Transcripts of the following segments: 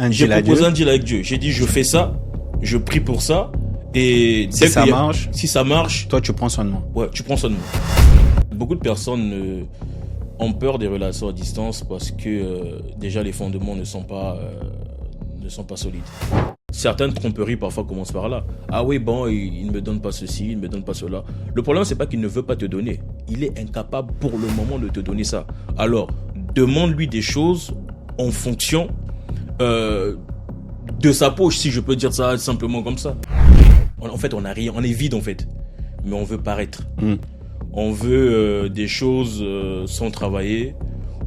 J'ai proposé un deal avec Dieu. J'ai dit, je fais ça, je prie pour ça, et si ça marche, toi tu prends soin de moi. Ouais, tu prends soin de moi. Beaucoup de personnes ont peur des relations à distance parce que déjà les fondements ne sont pas solides. Certaines tromperies parfois commencent par là. Ah oui, bon, il ne me donne pas ceci, il ne me donne pas cela. Le problème, c'est pas qu'il ne veut pas te donner. Il est incapable pour le moment de te donner ça. Alors, demande-lui des choses en fonction de sa poche, si je peux dire ça simplement comme ça. En fait, on a rien, on est vide en fait. Mais on veut paraître. On veut des choses sans travailler.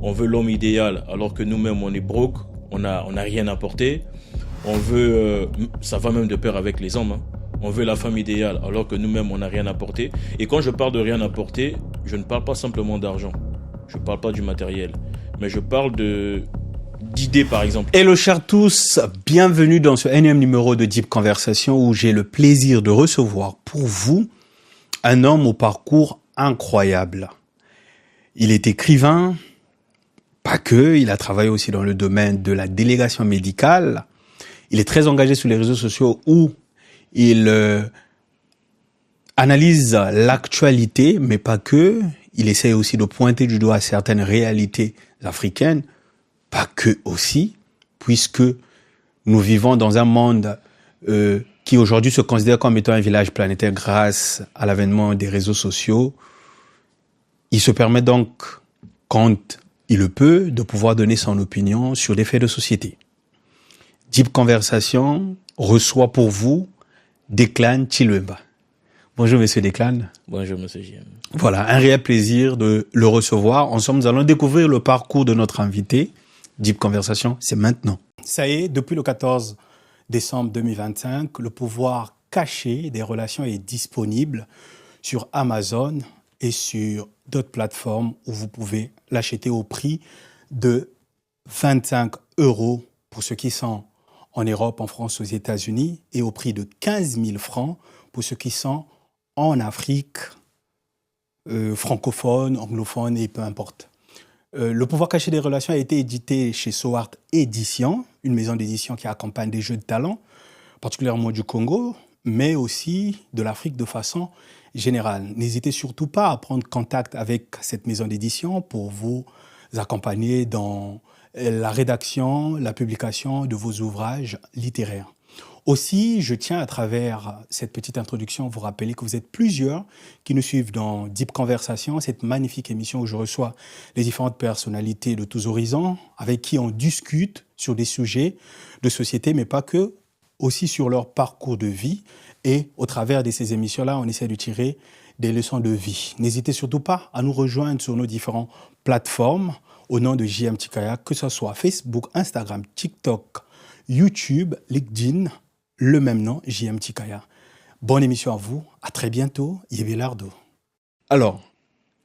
On veut l'homme idéal alors que nous-mêmes, on est broke. On a rien apporté. On veut, ça va même de pair avec les hommes, hein. On veut la femme idéale alors que nous-mêmes on n'a rien apporté. Et quand je parle de rien apporter, je ne parle pas simplement d'argent. Je ne parle pas du matériel. Mais je parle d'idées par exemple. Hello chers tous, bienvenue dans ce énième numéro de Deep Conversation où j'ai le plaisir de recevoir pour vous un homme au parcours incroyable. Il est écrivain, pas que, il a travaillé aussi dans le domaine de la délégation médicale. Il est très engagé sur les réseaux sociaux où il analyse l'actualité, mais pas que. Il essaie aussi de pointer du doigt certaines réalités africaines, pas que aussi, puisque nous vivons dans un monde qui aujourd'hui se considère comme étant un village planétaire grâce à l'avènement des réseaux sociaux. Il se permet donc, quand il le peut, de pouvoir donner son opinion sur des faits de société. Deep Conversation reçoit pour vous Declan Chilwemba. Bonjour Monsieur Declan. Bonjour Monsieur JM. Voilà, un réel plaisir de le recevoir. Ensemble, nous allons découvrir le parcours de notre invité. Deep Conversation, c'est maintenant. Ça y est, depuis le 14 décembre 2025, le pouvoir caché des relations est disponible sur Amazon et sur d'autres plateformes où vous pouvez l'acheter au prix de 25 € pour ceux qui sont en Europe, en France, aux États-Unis, et au prix de 15 000 francs pour ceux qui sont en Afrique, francophone, anglophone et peu importe. Le pouvoir caché des relations a été édité chez Soart Éditions, une maison d'édition qui accompagne des jeux de talent, particulièrement du Congo, mais aussi de l'Afrique de façon générale. N'hésitez surtout pas à prendre contact avec cette maison d'édition pour vous accompagner dans la rédaction, la publication de vos ouvrages littéraires. Aussi, je tiens à travers cette petite introduction vous rappeler que vous êtes plusieurs qui nous suivent dans Deep Conversation, cette magnifique émission où je reçois les différentes personnalités de tous horizons avec qui on discute sur des sujets de société, mais pas que, aussi sur leur parcours de vie. Et au travers de ces émissions-là, on essaie de tirer des leçons de vie. N'hésitez surtout pas à nous rejoindre sur nos différentes plateformes au nom de JM Tikaya, que ce soit Facebook, Instagram, TikTok, YouTube, LinkedIn, le même nom, JM Tikaya. Bonne émission à vous, à très bientôt, Yebelardo. Alors,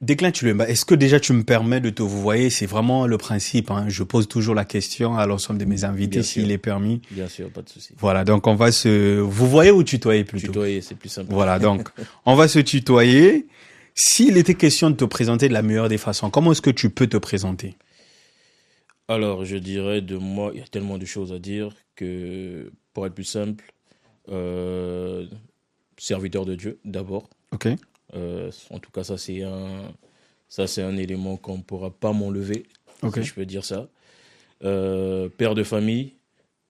Declan Chilwemba, est-ce que déjà tu me permets de te vous voyez, c'est vraiment le principe, hein. Je pose toujours la question à l'ensemble de mes invités s'il est permis. Bien sûr, pas de souci. Voilà, donc on va se... Vous voyez ou tutoyer plutôt? Tutoyer, c'est plus simple. Voilà, donc on va se tutoyer. S'il était question de te présenter de la meilleure des façons, comment est-ce que tu peux te présenter? Alors, je dirais de moi, il y a tellement de choses à dire que, pour être plus simple, serviteur de Dieu, d'abord. Ok. En tout cas, ça c'est un élément qu'on ne pourra pas m'enlever, si je peux dire ça. Père de famille,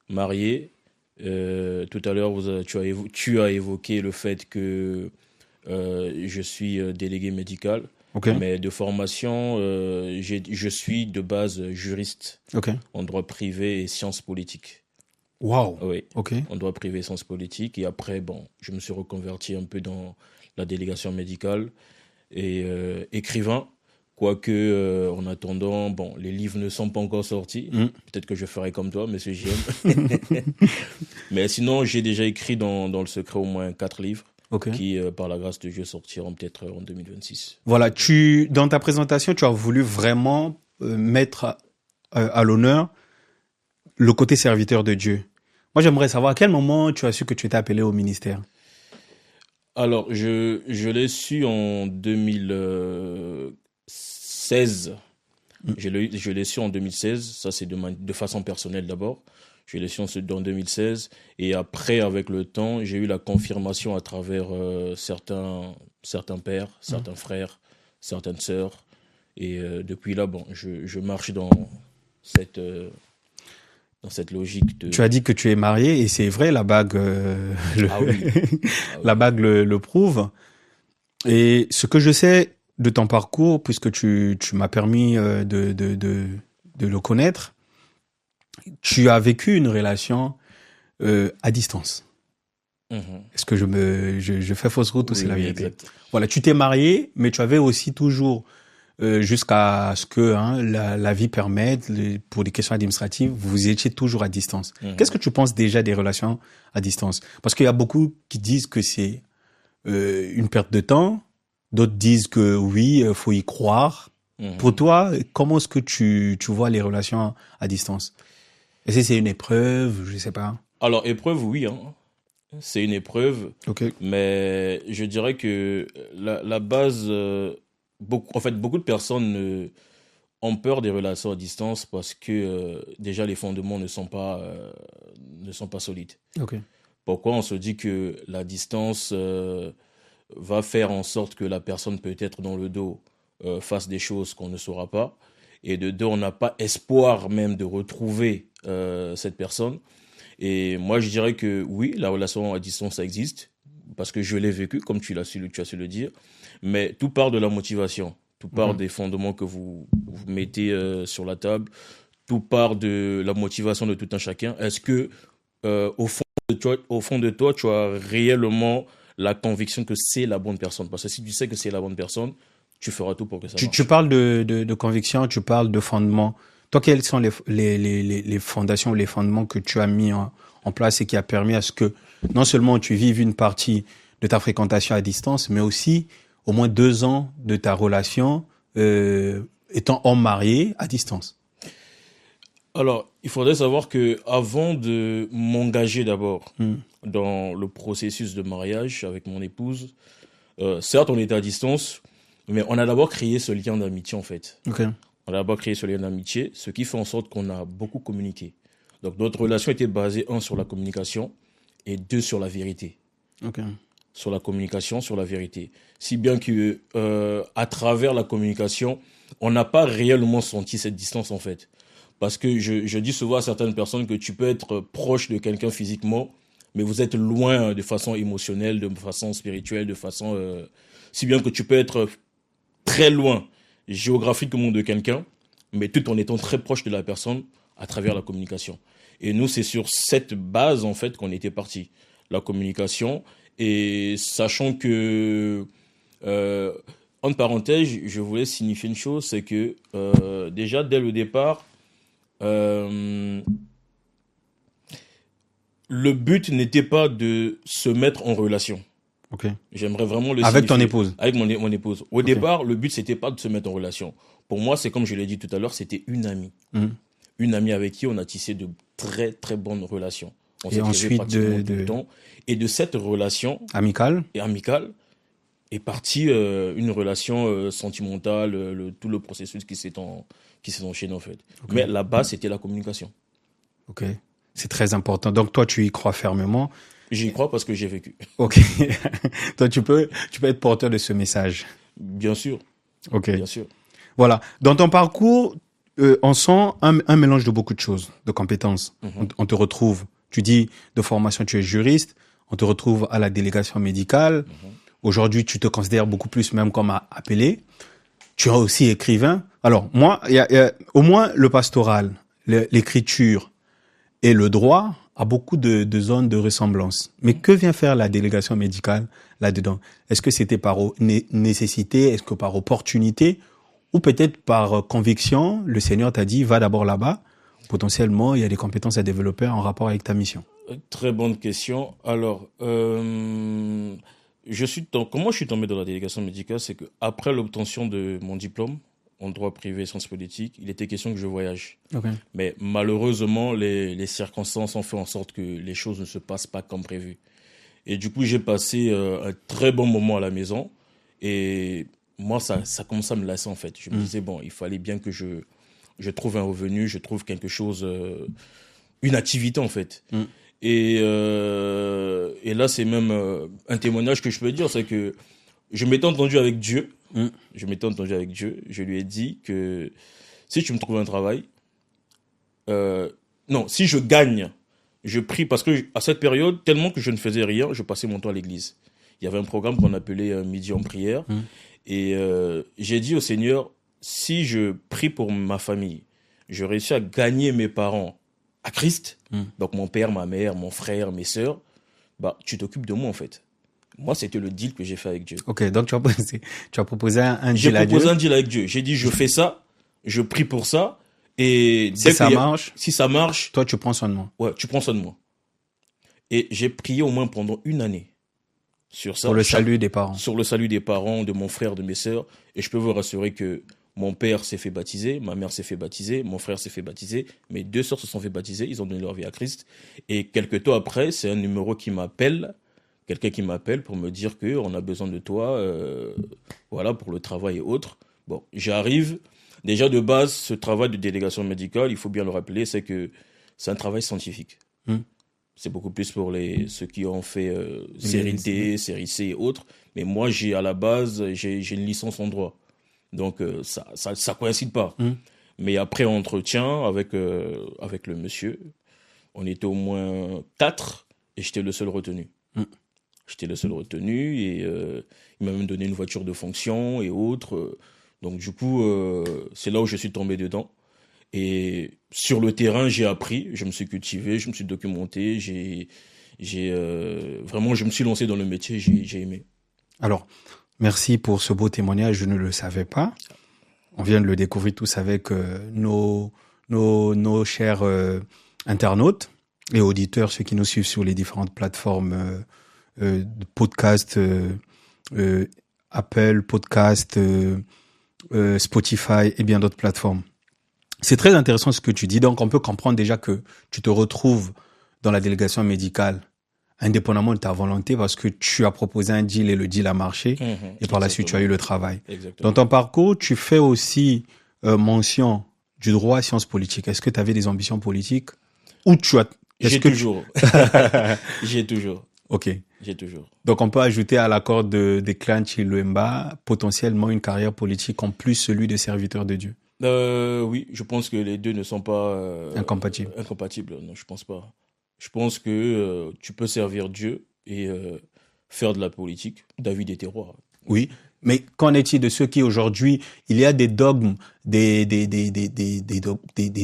marié. Tout à l'heure, tu as évoqué le fait que je suis délégué médical. Okay. Mais de formation, je suis de base juriste en droit privé et sciences politiques. Wow. Oui, en droit privé et sciences politiques. Et après, bon, je me suis reconverti un peu dans la délégation médicale et écrivain. Quoique, en attendant, bon, les livres ne sont pas encore sortis. Peut-être que je ferai comme toi, monsieur JM. Mais sinon, j'ai déjà écrit dans le secret au moins 4 livres. Qui, par la grâce de Dieu, sortiront peut-être en 2026. Voilà, dans ta présentation, tu as voulu vraiment mettre à l'honneur le côté serviteur de Dieu. Moi, j'aimerais savoir à quel moment tu as su que tu étais appelé au ministère? Alors, je l'ai su en 2016. Je l'ai su en 2016. Ça, c'est de façon personnelle d'abord. J'ai eu les sciences en 2016. Et après, avec le temps, j'ai eu la confirmation à travers certains pères, certains frères, certaines sœurs. Et depuis là, bon, je marche cette, dans cette logique de... Tu as dit que tu es marié et c'est vrai, la bague, Ah oui. la bague le prouve. Et ce que je sais de ton parcours, puisque tu m'as permis de le connaître, tu as vécu une relation à distance. Est-ce que je fais fausse route ou c'est la vérité? Exact. Voilà, tu t'es marié, mais tu avais aussi toujours, jusqu'à ce que la vie permette, pour des questions administratives, vous étiez toujours à distance. Qu'est-ce que tu penses déjà des relations à distance? Parce qu'il y a beaucoup qui disent que c'est une perte de temps, d'autres disent que oui, faut y croire. Pour toi, comment est-ce que tu vois les relations à distance? Est-ce que c'est une épreuve? Je sais pas. Alors, épreuve, oui, hein. C'est une épreuve, Ok. mais je dirais que la base, beaucoup de personnes ont peur des relations à distance parce que déjà les fondements ne sont pas solides. Ok. Pourquoi on se dit que la distance va faire en sorte que la personne peut-être dans le dos fasse des choses qu'on ne saura pas, et de deux, on n'a pas espoir même de retrouver cette personne. Et moi, je dirais que oui, la relation à distance, ça existe, parce que je l'ai vécu, comme tu as su le dire. Mais tout part de la motivation, tout part des fondements que vous mettez sur la table, tout part de la motivation de tout un chacun. Est-ce que, au fond de toi, tu as réellement la conviction que c'est la bonne personne? Parce que si tu sais que c'est la bonne personne, tu feras tout pour que ça marche. Tu parles de conviction, tu parles de fondement. Toi, quelles sont les fondations ou les fondements que tu as mis en place et qui a permis à ce que non seulement tu vives une partie de ta fréquentation à distance, mais aussi au moins 2 ans de ta relation étant homme marié à distance? Alors, il faudrait savoir que avant de m'engager d'abord dans le processus de mariage avec mon épouse, certes, on était à distance, mais on a d'abord créé ce lien d'amitié, en fait. Ok. On a d'abord créé ce lien d'amitié, ce qui fait en sorte qu'on a beaucoup communiqué. Donc, notre relation était basée, 1, sur la communication et 2, sur la vérité. Ok. Sur la communication, sur la vérité. Si bien que, à travers la communication, on n'a pas réellement senti cette distance, en fait. Parce que je dis souvent à certaines personnes que tu peux être proche de quelqu'un physiquement, mais vous êtes loin de façon émotionnelle, de façon spirituelle, de façon... si bien que tu peux être très loin géographiquement de quelqu'un, mais tout en étant très proche de la personne à travers la communication. Et nous, c'est sur cette base, en fait, qu'on était parti. La communication, et sachant que, entre parenthèses, je voulais signifier une chose, c'est que déjà, dès le départ, le but n'était pas de se mettre en relation. Ok. J'aimerais vraiment le Avec ton signifier. épouse? Avec mon épouse. Au départ, le but, c'était pas de se mettre en relation. Pour moi, c'est comme je l'ai dit tout à l'heure, c'était une amie. Une amie avec qui on a tissé de très, très bonnes relations. On Et s'est ensuite, pratiquement tout le temps. Et de cette relation amicale est partie une relation sentimentale, tout le processus qui s'est enchaîné, en fait. Okay. Mais la base, c'était la communication. Ok. C'est très important. Donc, toi, tu y crois fermement? J'y crois parce que j'ai vécu. Ok. Toi, tu peux être porteur de ce message. Bien sûr. Ok. Bien sûr. Voilà. Dans ton parcours, on sent un mélange de beaucoup de choses, de compétences. On te retrouve, tu dis, de formation, tu es juriste. On te retrouve à la délégation médicale. Aujourd'hui, tu te considères beaucoup plus même comme appelé. Tu es aussi écrivain. Alors, moi, il y a au moins le pastoral, l'écriture et le droit a beaucoup de zones de ressemblance. Mais que vient faire la délégation médicale là-dedans? Est-ce que c'était par nécessité? Est-ce que par opportunité? Ou peut-être par conviction, le Seigneur t'a dit, va d'abord là-bas. Potentiellement, il y a des compétences à développer en rapport avec ta mission. Très bonne question. Alors, comment je suis tombé dans la délégation médicale, c'est que après l'obtention de mon diplôme en droit privé et sciences politiques, il était question que je voyage. Okay. Mais malheureusement, les circonstances ont fait en sorte que les choses ne se passent pas comme prévu. Et du coup, j'ai passé un très bon moment à la maison. Et moi, ça commençait à me lasser, en fait. Je me disais, bon, il fallait bien que je trouve un revenu, je trouve quelque chose une activité en fait. Et là, c'est même un témoignage que je peux dire, c'est que je m'étais entendu avec Dieu. Je lui ai dit que si tu me trouves un travail, non, si je gagne, je prie, parce que à cette période, tellement que je ne faisais rien, je passais mon temps à l'église. Il y avait un programme qu'on appelait Midi en prière. Et j'ai dit au Seigneur, si je prie pour ma famille, je réussis à gagner mes parents à Christ, donc mon père, ma mère, mon frère, mes sœurs, bah, tu t'occupes de moi en fait. Moi, c'était le deal que j'ai fait avec Dieu. Ok, donc tu as proposé un J'ai deal à Dieu. proposé un deal avec Dieu. J'ai dit, je fais ça, je prie pour ça, et si ça marche, toi tu prends soin de moi. Ouais, tu prends soin de moi. Et j'ai prié au moins pendant une année sur ça. Pour le salut des parents. Sur le salut des parents, de mon frère, de mes sœurs. Et je peux vous rassurer que mon père s'est fait baptiser, ma mère s'est fait baptiser, mon frère s'est fait baptiser, mes 2 sœurs se sont fait baptiser, ils ont donné leur vie à Christ. Et quelques temps après, c'est un numéro qui m'appelle, quelqu'un qui m'appelle pour me dire que on a besoin de toi, voilà, pour le travail et autres. Bon, j'arrive. Déjà de base, ce travail de délégation médicale, il faut bien le rappeler, c'est que c'est un travail scientifique. C'est beaucoup plus pour ceux qui ont fait série D, série C et autres. Mais moi, à la base, j'ai une licence en droit. Donc, ça coïncide pas. Mais après entretien avec le monsieur, on était au moins 4 et j'étais le seul retenu. J'étais le seul retenu et il m'a même donné une voiture de fonction et autres. Donc, du coup, c'est là où je suis tombé dedans. Et sur le terrain, j'ai appris, je me suis cultivé, je me suis documenté, vraiment, je me suis lancé dans le métier, j'ai aimé. Alors, merci pour ce beau témoignage, je ne le savais pas. On vient de le découvrir tous avec nos chers internautes et auditeurs, ceux qui nous suivent sur les différentes plateformes de podcast, Apple Podcast, Spotify et bien d'autres plateformes. C'est très intéressant ce que tu dis. Donc, on peut comprendre déjà que tu te retrouves dans la délégation médicale indépendamment de ta volonté parce que tu as proposé un deal et le deal a marché et par la suite, tu as eu le travail. Exactement. Dans ton parcours, tu fais aussi mention du droit à sciences politiques. Est-ce que tu avais des ambitions politiques ou tu as... Toujours. J'ai toujours. Ok. J'ai toujours. Donc, on peut ajouter à l'accord des clans Chiluemba potentiellement une carrière politique en plus celui de serviteur de Dieu. Oui, je pense que les deux ne sont pas incompatibles. Non, je pense pas. Je pense que tu peux servir Dieu et faire de la politique. David était roi. Oui, mais qu'en est-il de ceux qui aujourd'hui, il y a des dogmes, des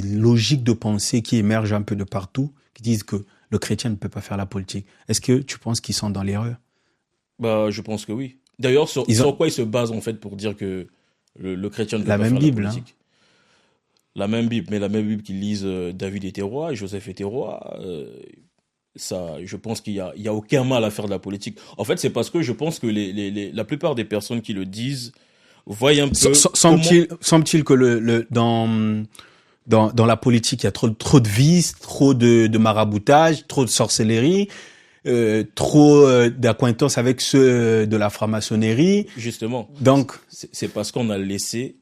logiques de pensée qui émergent un peu de partout, qui disent que le chrétien ne peut pas faire la politique. Est-ce que tu penses qu'ils sont dans l'erreur? Bah, je pense que oui. D'ailleurs, sur quoi ils se basent en fait pour dire que le chrétien ne peut pas faire la politique? La même Bible, mais la même Bible qu'ils lisent David était roi, Joseph était roi. Ça, je pense qu'il y a aucun mal à faire de la politique. En fait, c'est parce que je pense que la plupart des personnes qui le disent voient un peu. Semble-t-il que dans la politique, il y a trop de vices, trop de maraboutage, trop de sorcellerie, trop d'acquaintance avec ceux de la franc-maçonnerie. Justement. Donc, c'est parce qu'on a laissé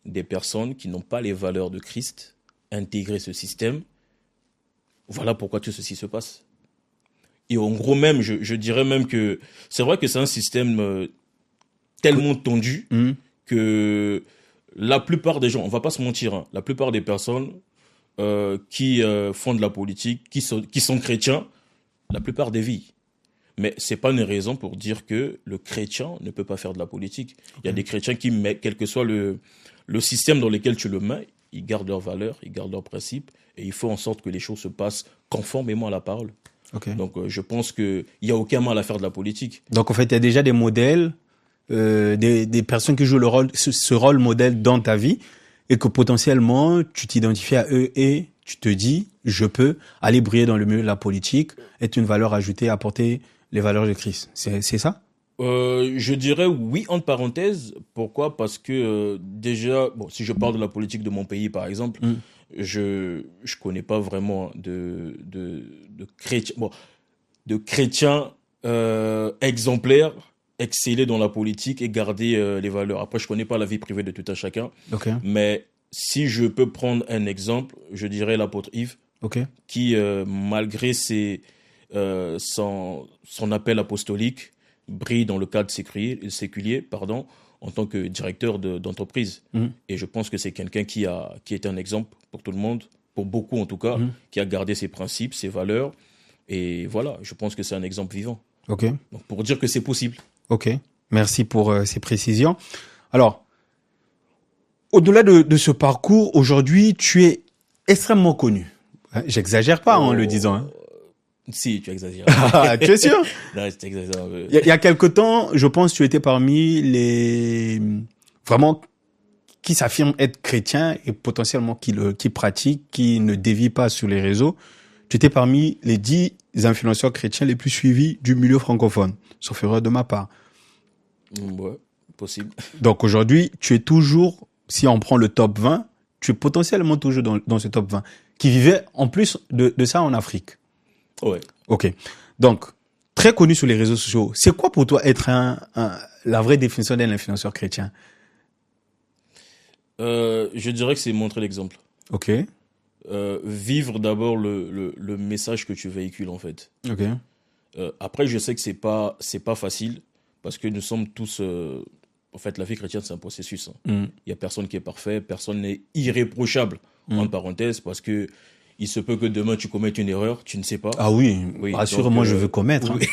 des personnes qui n'ont pas les valeurs de Christ intégrer ce système. Voilà pourquoi tout ceci se passe. Et en gros même, je dirais même que c'est vrai que c'est un système tellement tendu que la plupart des gens, on va pas se mentir, hein, la plupart des personnes qui font de la politique, qui sont chrétiens, la plupart dévient. Mais c'est pas une raison pour dire que le chrétien ne peut pas faire de la politique. Il y a des chrétiens qui, quel que soit le système dans lequel tu le mets, ils gardent leurs valeurs, ils gardent leurs principes, et il faut en sorte que les choses se passent conformément à la parole. Okay. Donc je pense qu'il n'y a aucun mal à faire de la politique. Donc en fait, il y a déjà des modèles, des personnes qui jouent ce rôle modèle dans ta vie, et que potentiellement, tu t'identifies à eux et tu te dis, je peux aller briller dans le milieu de la politique, être une valeur ajoutée, apporter les valeurs de Christ. C'est ça? Je dirais oui, entre parenthèses. Pourquoi? Parce que déjà, bon, si je parle de la politique de mon pays, par exemple, je connais pas vraiment de chrétiens exemplaires, exceller dans la politique et garder les valeurs. Après, je connais pas la vie privée de tout un chacun. Okay. Mais si je peux prendre un exemple, je dirais l'apôtre Yves. Ok. qui, malgré son appel apostolique, brille dans le cadre séculier, en tant que directeur d'entreprise. Et je pense que c'est quelqu'un qui est un exemple pour tout le monde, pour beaucoup en tout cas, qui a gardé ses principes, ses valeurs. Et voilà, je pense que c'est un exemple vivant. Ok. Donc, pour dire que c'est possible. Ok. Merci pour ces précisions. Alors, au-delà de ce parcours, aujourd'hui, tu es extrêmement connu. Hein, j'exagère pas en le disant. Hein. Si, tu exagères. Ah, tu es sûr? Non, tu exagères un peu. Il y a quelque temps, je pense que tu étais parmi les vraiment qui s'affirment être chrétiens et potentiellement qui pratiquent, qui ne dévient pas sur les réseaux. Tu étais parmi les 10 influenceurs chrétiens les plus suivis du milieu francophone, sauf erreur de ma part. Ouais, possible. Donc aujourd'hui, tu es toujours, si on prend le top 20, tu es potentiellement toujours dans ce top 20, qui vivait en plus de ça en Afrique. Ouais. Ok. Donc, très connu sur les réseaux sociaux. C'est quoi pour toi être la vraie définition d'un influenceur chrétien? Je dirais que c'est montrer l'exemple. Ok. Vivre d'abord le message que tu véhicules, en fait. Ok. Après, je sais que c'est pas facile, parce que nous sommes tous... en fait, la vie chrétienne, c'est un processus. Il y a personne qui est parfait, personne n'est irréprochable, entre parenthèses, parce que il se peut que demain tu commettes une erreur, tu ne sais pas. Ah oui, Oui, assurément, je veux commettre. Oui.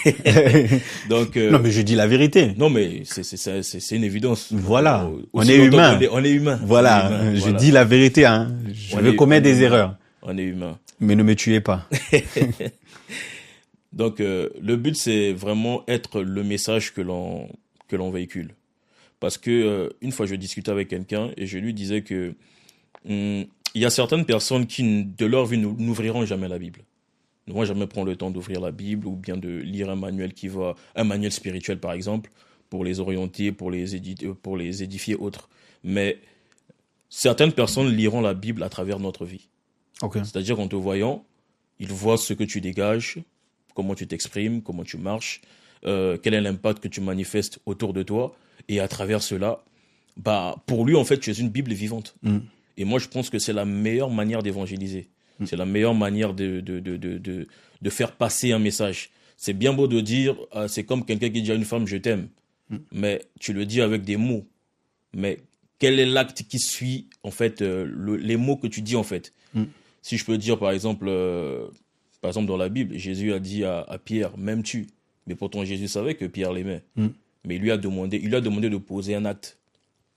Donc, non, mais je dis la vérité. Non, mais c'est une évidence. Voilà, on Aussi est longtemps humain. On est humain. Voilà, On est humain, je voilà. dis la vérité. Hein. Je veux commettre des erreurs. On est humain. Mais ne me tuez pas. Donc, le but, c'est vraiment être le message que l'on véhicule. Parce que, une fois, je discutais avec quelqu'un et je lui disais que il y a certaines personnes qui, de leur vie, n'ouvriront jamais la Bible. Ne vont jamais prendre le temps d'ouvrir la Bible ou bien de lire un manuel un manuel spirituel, par exemple, pour les orienter, pour les édifier, autres. Mais certaines personnes liront la Bible à travers notre vie. Okay. C'est-à-dire qu'en te voyant, ils voient ce que tu dégages, comment tu t'exprimes, comment tu marches, quel est l'impact que tu manifestes autour de toi. Et à travers cela, pour lui, en fait, tu es une Bible vivante. Et moi, je pense que c'est la meilleure manière d'évangéliser. C'est la meilleure manière de faire passer un message. C'est bien beau de dire, c'est comme quelqu'un qui dit à une femme, je t'aime. Mais tu le dis avec des mots. Mais quel est l'acte qui suit, en fait, les mots que tu dis, en fait? Si je peux dire, par exemple, dans la Bible, Jésus a dit à Pierre, m'aimes-tu? Mais pourtant, Jésus savait que Pierre l'aimait. Mais il lui a demandé de poser un acte.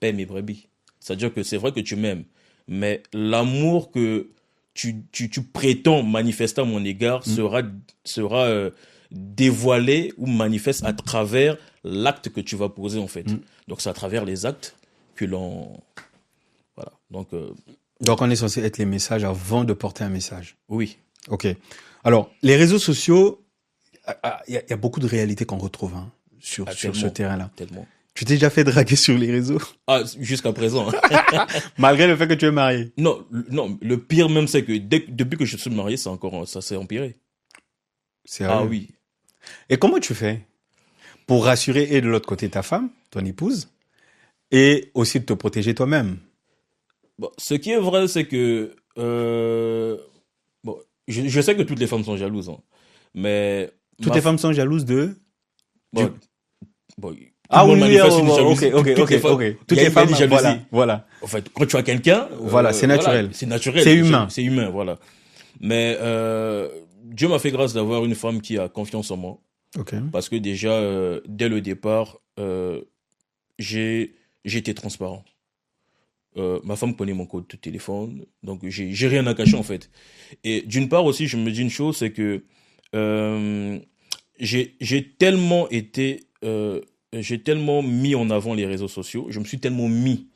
Paie mes brebis. C'est-à-dire que c'est vrai que tu m'aimes. Mais l'amour que tu prétends manifester à mon égard sera dévoilé ou manifeste à travers l'acte que tu vas poser, en fait. Donc, c'est à travers les actes que l'on... Voilà. Donc, on est censé être les messages avant de porter un message. Oui. Ok. Alors, les réseaux sociaux, il y a beaucoup de réalités qu'on retrouve sur ce terrain-là. Tellement. Tu t'es déjà fait draguer sur les réseaux? Ah, jusqu'à présent. Malgré le fait que tu es marié? Non, le pire même, c'est que depuis que je suis marié, ça s'est empiré. Sérieux? Ah oui. Et comment tu fais pour rassurer et de l'autre côté ta femme, ton épouse, et aussi de te protéger toi-même? Bon, ce qui est vrai, c'est que je sais que toutes les femmes sont jalouses, mais toutes les femmes sont jalouses de... Ah oui, ok. Toutes les femmes, voilà. En fait, quand tu as quelqu'un, voilà, c'est naturel. C'est naturel. C'est humain. C'est humain, voilà. Mais Dieu m'a fait grâce d'avoir une femme qui a confiance en moi. Okay. Parce que déjà, dès le départ, j'ai été transparent. Ma femme connaît mon code de téléphone, donc j'ai rien à cacher, en fait. Et d'une part aussi, je me dis une chose, c'est que j'ai tellement mis en avant les réseaux sociaux, je me suis tellement mis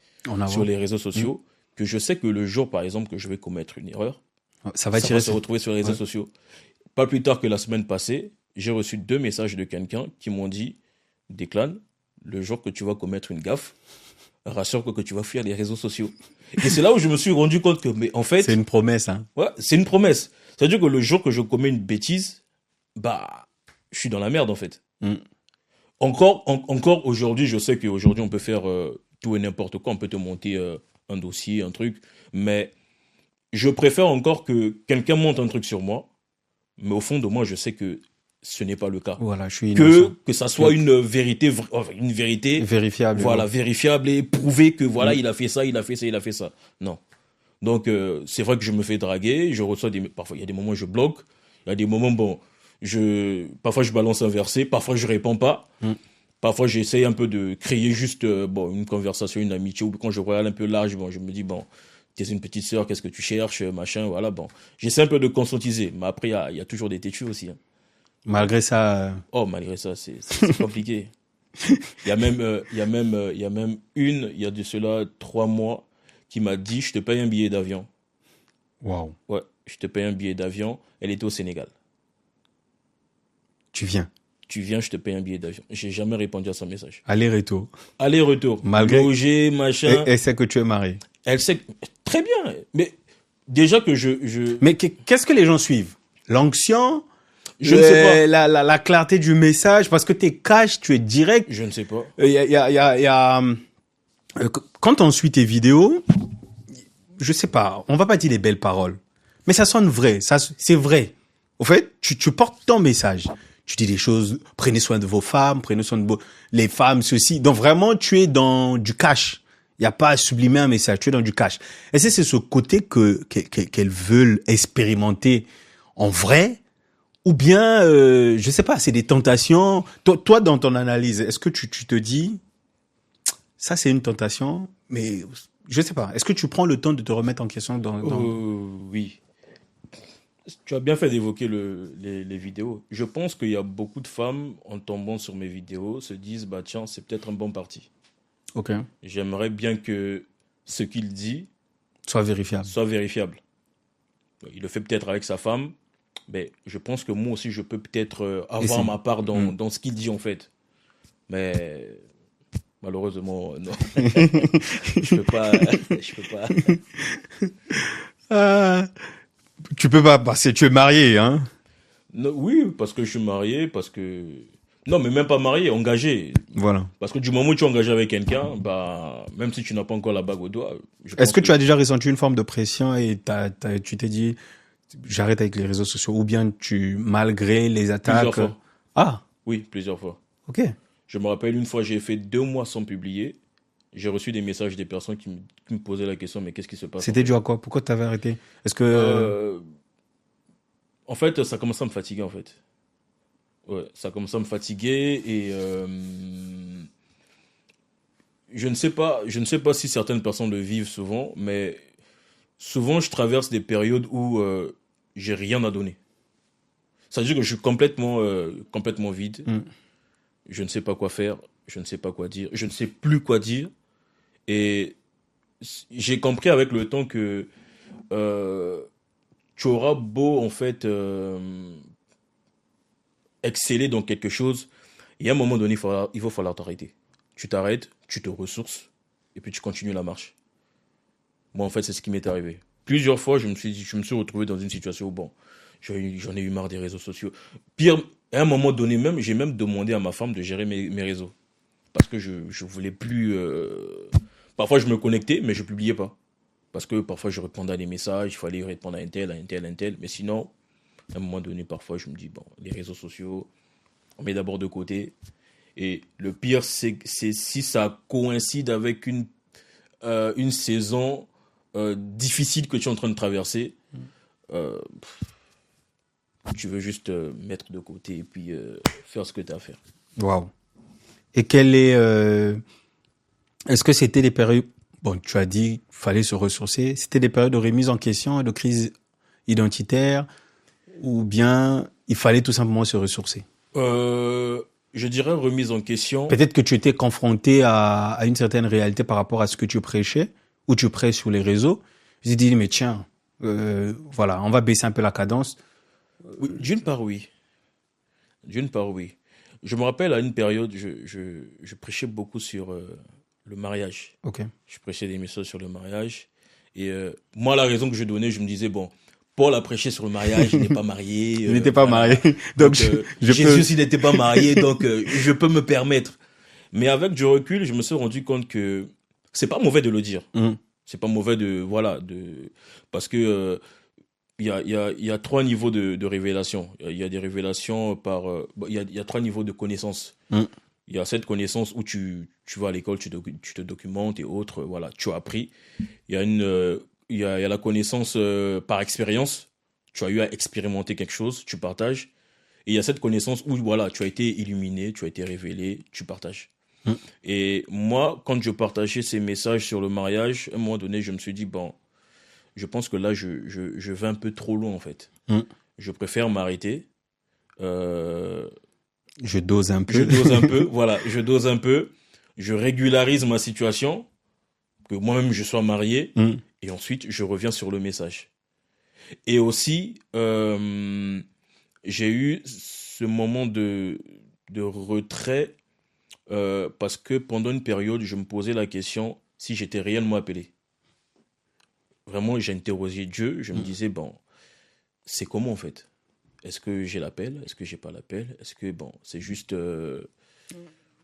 sur les réseaux sociaux que je sais que le jour, par exemple, que je vais commettre une erreur, ça va se retrouver sur les réseaux sociaux. Pas plus tard que la semaine passée, j'ai reçu 2 messages de quelqu'un qui m'ont dit « Declan, le jour que tu vas commettre une gaffe, rassure-toi que tu vas fuir les réseaux sociaux. » Et c'est là où je me suis rendu compte que, mais en fait... C'est une promesse, hein. Ouais, c'est une promesse. C'est-à-dire que le jour que je commets une bêtise, je suis dans la merde, en fait. Encore aujourd'hui, je sais qu'aujourd'hui, on peut faire tout et n'importe quoi. On peut te monter un dossier, un truc. Mais je préfère encore que quelqu'un monte un truc sur moi, mais au fond de moi, je sais que ce n'est pas le cas. Voilà, je suis innocent. Que ça soit une vérité Vérifiable. voilà, vérifiable et prouver que voilà, il a fait ça, il a fait ça, il a fait ça. Non. Donc c'est vrai que je me fais draguer, je reçois parfois il y a des moments où je bloque, il y a des moments parfois je balance un verset, parfois je réponds pas. Parfois j'essaye un peu de créer juste une conversation, une amitié, ou quand je regarde un peu large, je me dis t'es une petite sœur, qu'est-ce que tu cherches, machin, voilà, j'essaie un peu de conscientiser, mais après il y a toujours des têtus aussi, hein. Malgré ça. Malgré ça, c'est compliqué. Il y a même il y a de cela 3 mois, qui m'a dit, je te paye un billet d'avion. Waouh. Ouais, je te paye un billet d'avion. Elle était au Sénégal. Tu viens, je te paye un billet d'avion. J'ai jamais répondu à son message. Aller-retour. Aller-retour. Malgré. Loger, machin. Elle sait que tu es marié. Elle sait très bien. Mais déjà que Mais qu'est-ce que les gens suivent? L'onction? Je ne sais pas. La clarté du message, parce que tu es cash, tu es direct. Je ne sais pas. Quand on suit tes vidéos, je sais pas, on va pas dire les belles paroles, mais ça sonne vrai, c'est vrai. Au fait, tu portes ton message. Tu dis des choses, prenez soin de vos femmes, prenez soin de les femmes, ceci. Donc vraiment, tu es dans du cash. Il y a pas à sublimer un message, tu es dans du cash. Et c'est ce côté qu'elles veulent expérimenter en vrai, ou bien, je sais pas, c'est des tentations. Toi, dans ton analyse, est-ce que tu te dis, ça c'est une tentation, mais je sais pas. Est-ce que tu prends le temps de te remettre en question Oui. Tu as bien fait d'évoquer les vidéos. Je pense qu'il y a beaucoup de femmes, en tombant sur mes vidéos, se disent, tiens, c'est peut-être un bon parti. Ok. J'aimerais bien que ce qu'il dit soit vérifiable. Il le fait peut-être avec sa femme, mais je pense que moi aussi, je peux peut-être avoir ma part dans ce qu'il dit, en fait. Mais malheureusement, non. Je peux pas. Tu peux pas, parce que tu es marié, hein? Non, oui, parce que je suis marié, parce que... Non, mais même pas marié, engagé. Voilà. Parce que du moment où tu es engagé avec quelqu'un, même si tu n'as pas encore la bague au doigt... Est-ce que tu as déjà ressenti une forme de pression et tu t'es dit, j'arrête avec les réseaux sociaux, ou bien malgré les attaques... Plusieurs fois. Ah! Oui, plusieurs fois. Ok. Je me rappelle une fois, j'ai fait 2 mois sans publier. J'ai reçu des messages des personnes qui me posaient la question, mais qu'est-ce qui se passe? C'était dû à quoi? Pourquoi tu avais arrêté? Est-ce que... En fait, ça commençait à me fatiguer, en fait. Ouais, ça commençait à me fatiguer et je ne sais pas si certaines personnes le vivent souvent, mais souvent je traverse des périodes où j'ai rien à donner. Ça veut dire que je suis complètement vide. Je ne sais pas quoi faire, je ne sais pas quoi dire, je ne sais plus quoi dire. Et j'ai compris avec le temps que tu auras beau en fait exceller dans quelque chose, et à un moment donné, il va falloir t'arrêter. Tu t'arrêtes, tu te ressources, et puis tu continues la marche. Moi, en fait, c'est ce qui m'est arrivé. Plusieurs fois, je me suis retrouvé dans une situation où, j'en ai eu marre des réseaux sociaux. Pire, à un moment donné même, j'ai même demandé à ma femme de gérer mes réseaux. Parce que je voulais plus... Parfois, je me connectais, mais je publiais pas. Parce que parfois, je répondais à des messages, il fallait répondre à un tel. Mais sinon... À un moment donné, parfois, je me dis, les réseaux sociaux, on met d'abord de côté. Et le pire, c'est si ça coïncide avec une saison difficile que tu es en train de traverser, tu veux juste mettre de côté et puis faire ce que tu as à faire. Waouh. Et est-ce que c'était des périodes... Bon, tu as dit qu'il fallait se ressourcer. C'était des périodes de remise en question, de crise identitaire, ou bien il fallait tout simplement se ressourcer? Je dirais remise en question. Peut-être que tu étais confronté à une certaine réalité par rapport à ce que tu prêchais, ou tu prêches sur les réseaux. J'ai dit, mais tiens, voilà, on va baisser un peu la cadence. Oui, d'une part, oui. Je me rappelle à une période, je prêchais beaucoup sur le mariage. Ok. Je prêchais des messages sur le mariage. Et moi, la raison que je donnais, je me disais, Paul a prêché sur le mariage, il n'est pas marié. Il n'était pas marié. Donc, Jésus aussi n'était pas marié, donc je peux me permettre. Mais avec du recul, je me suis rendu compte que c'est pas mauvais de le dire. C'est pas mauvais parce que il y a 3 niveaux de révélation. Il y a des révélations il y a 3 niveaux de connaissances. Il y a cette connaissance où tu vas à l'école, tu te documentes et autres, voilà, tu as appris. Il y a il y a la connaissance par expérience. Tu as eu à expérimenter quelque chose, tu partages. Et il y a cette connaissance où, voilà, tu as été illuminé, tu as été révélé, tu partages. Et moi, quand je partageais ces messages sur le mariage, à un moment donné, je me suis dit, bon, je pense que là, je vais un peu trop loin, en fait. Je préfère m'arrêter. Je dose un peu. Je dose un peu, voilà, je dose un peu. Je régularise ma situation, que moi-même je sois marié, et ensuite je reviens sur le message. Et aussi, j'ai eu ce moment de retrait parce que pendant une période, je me posais la question si j'étais réellement appelé. Vraiment, j'ai interrogé Dieu, je me disais, bon, c'est comment en fait ? Est-ce que j'ai l'appel ? Est-ce que j'ai pas l'appel ? Est-ce que, bon, c'est juste...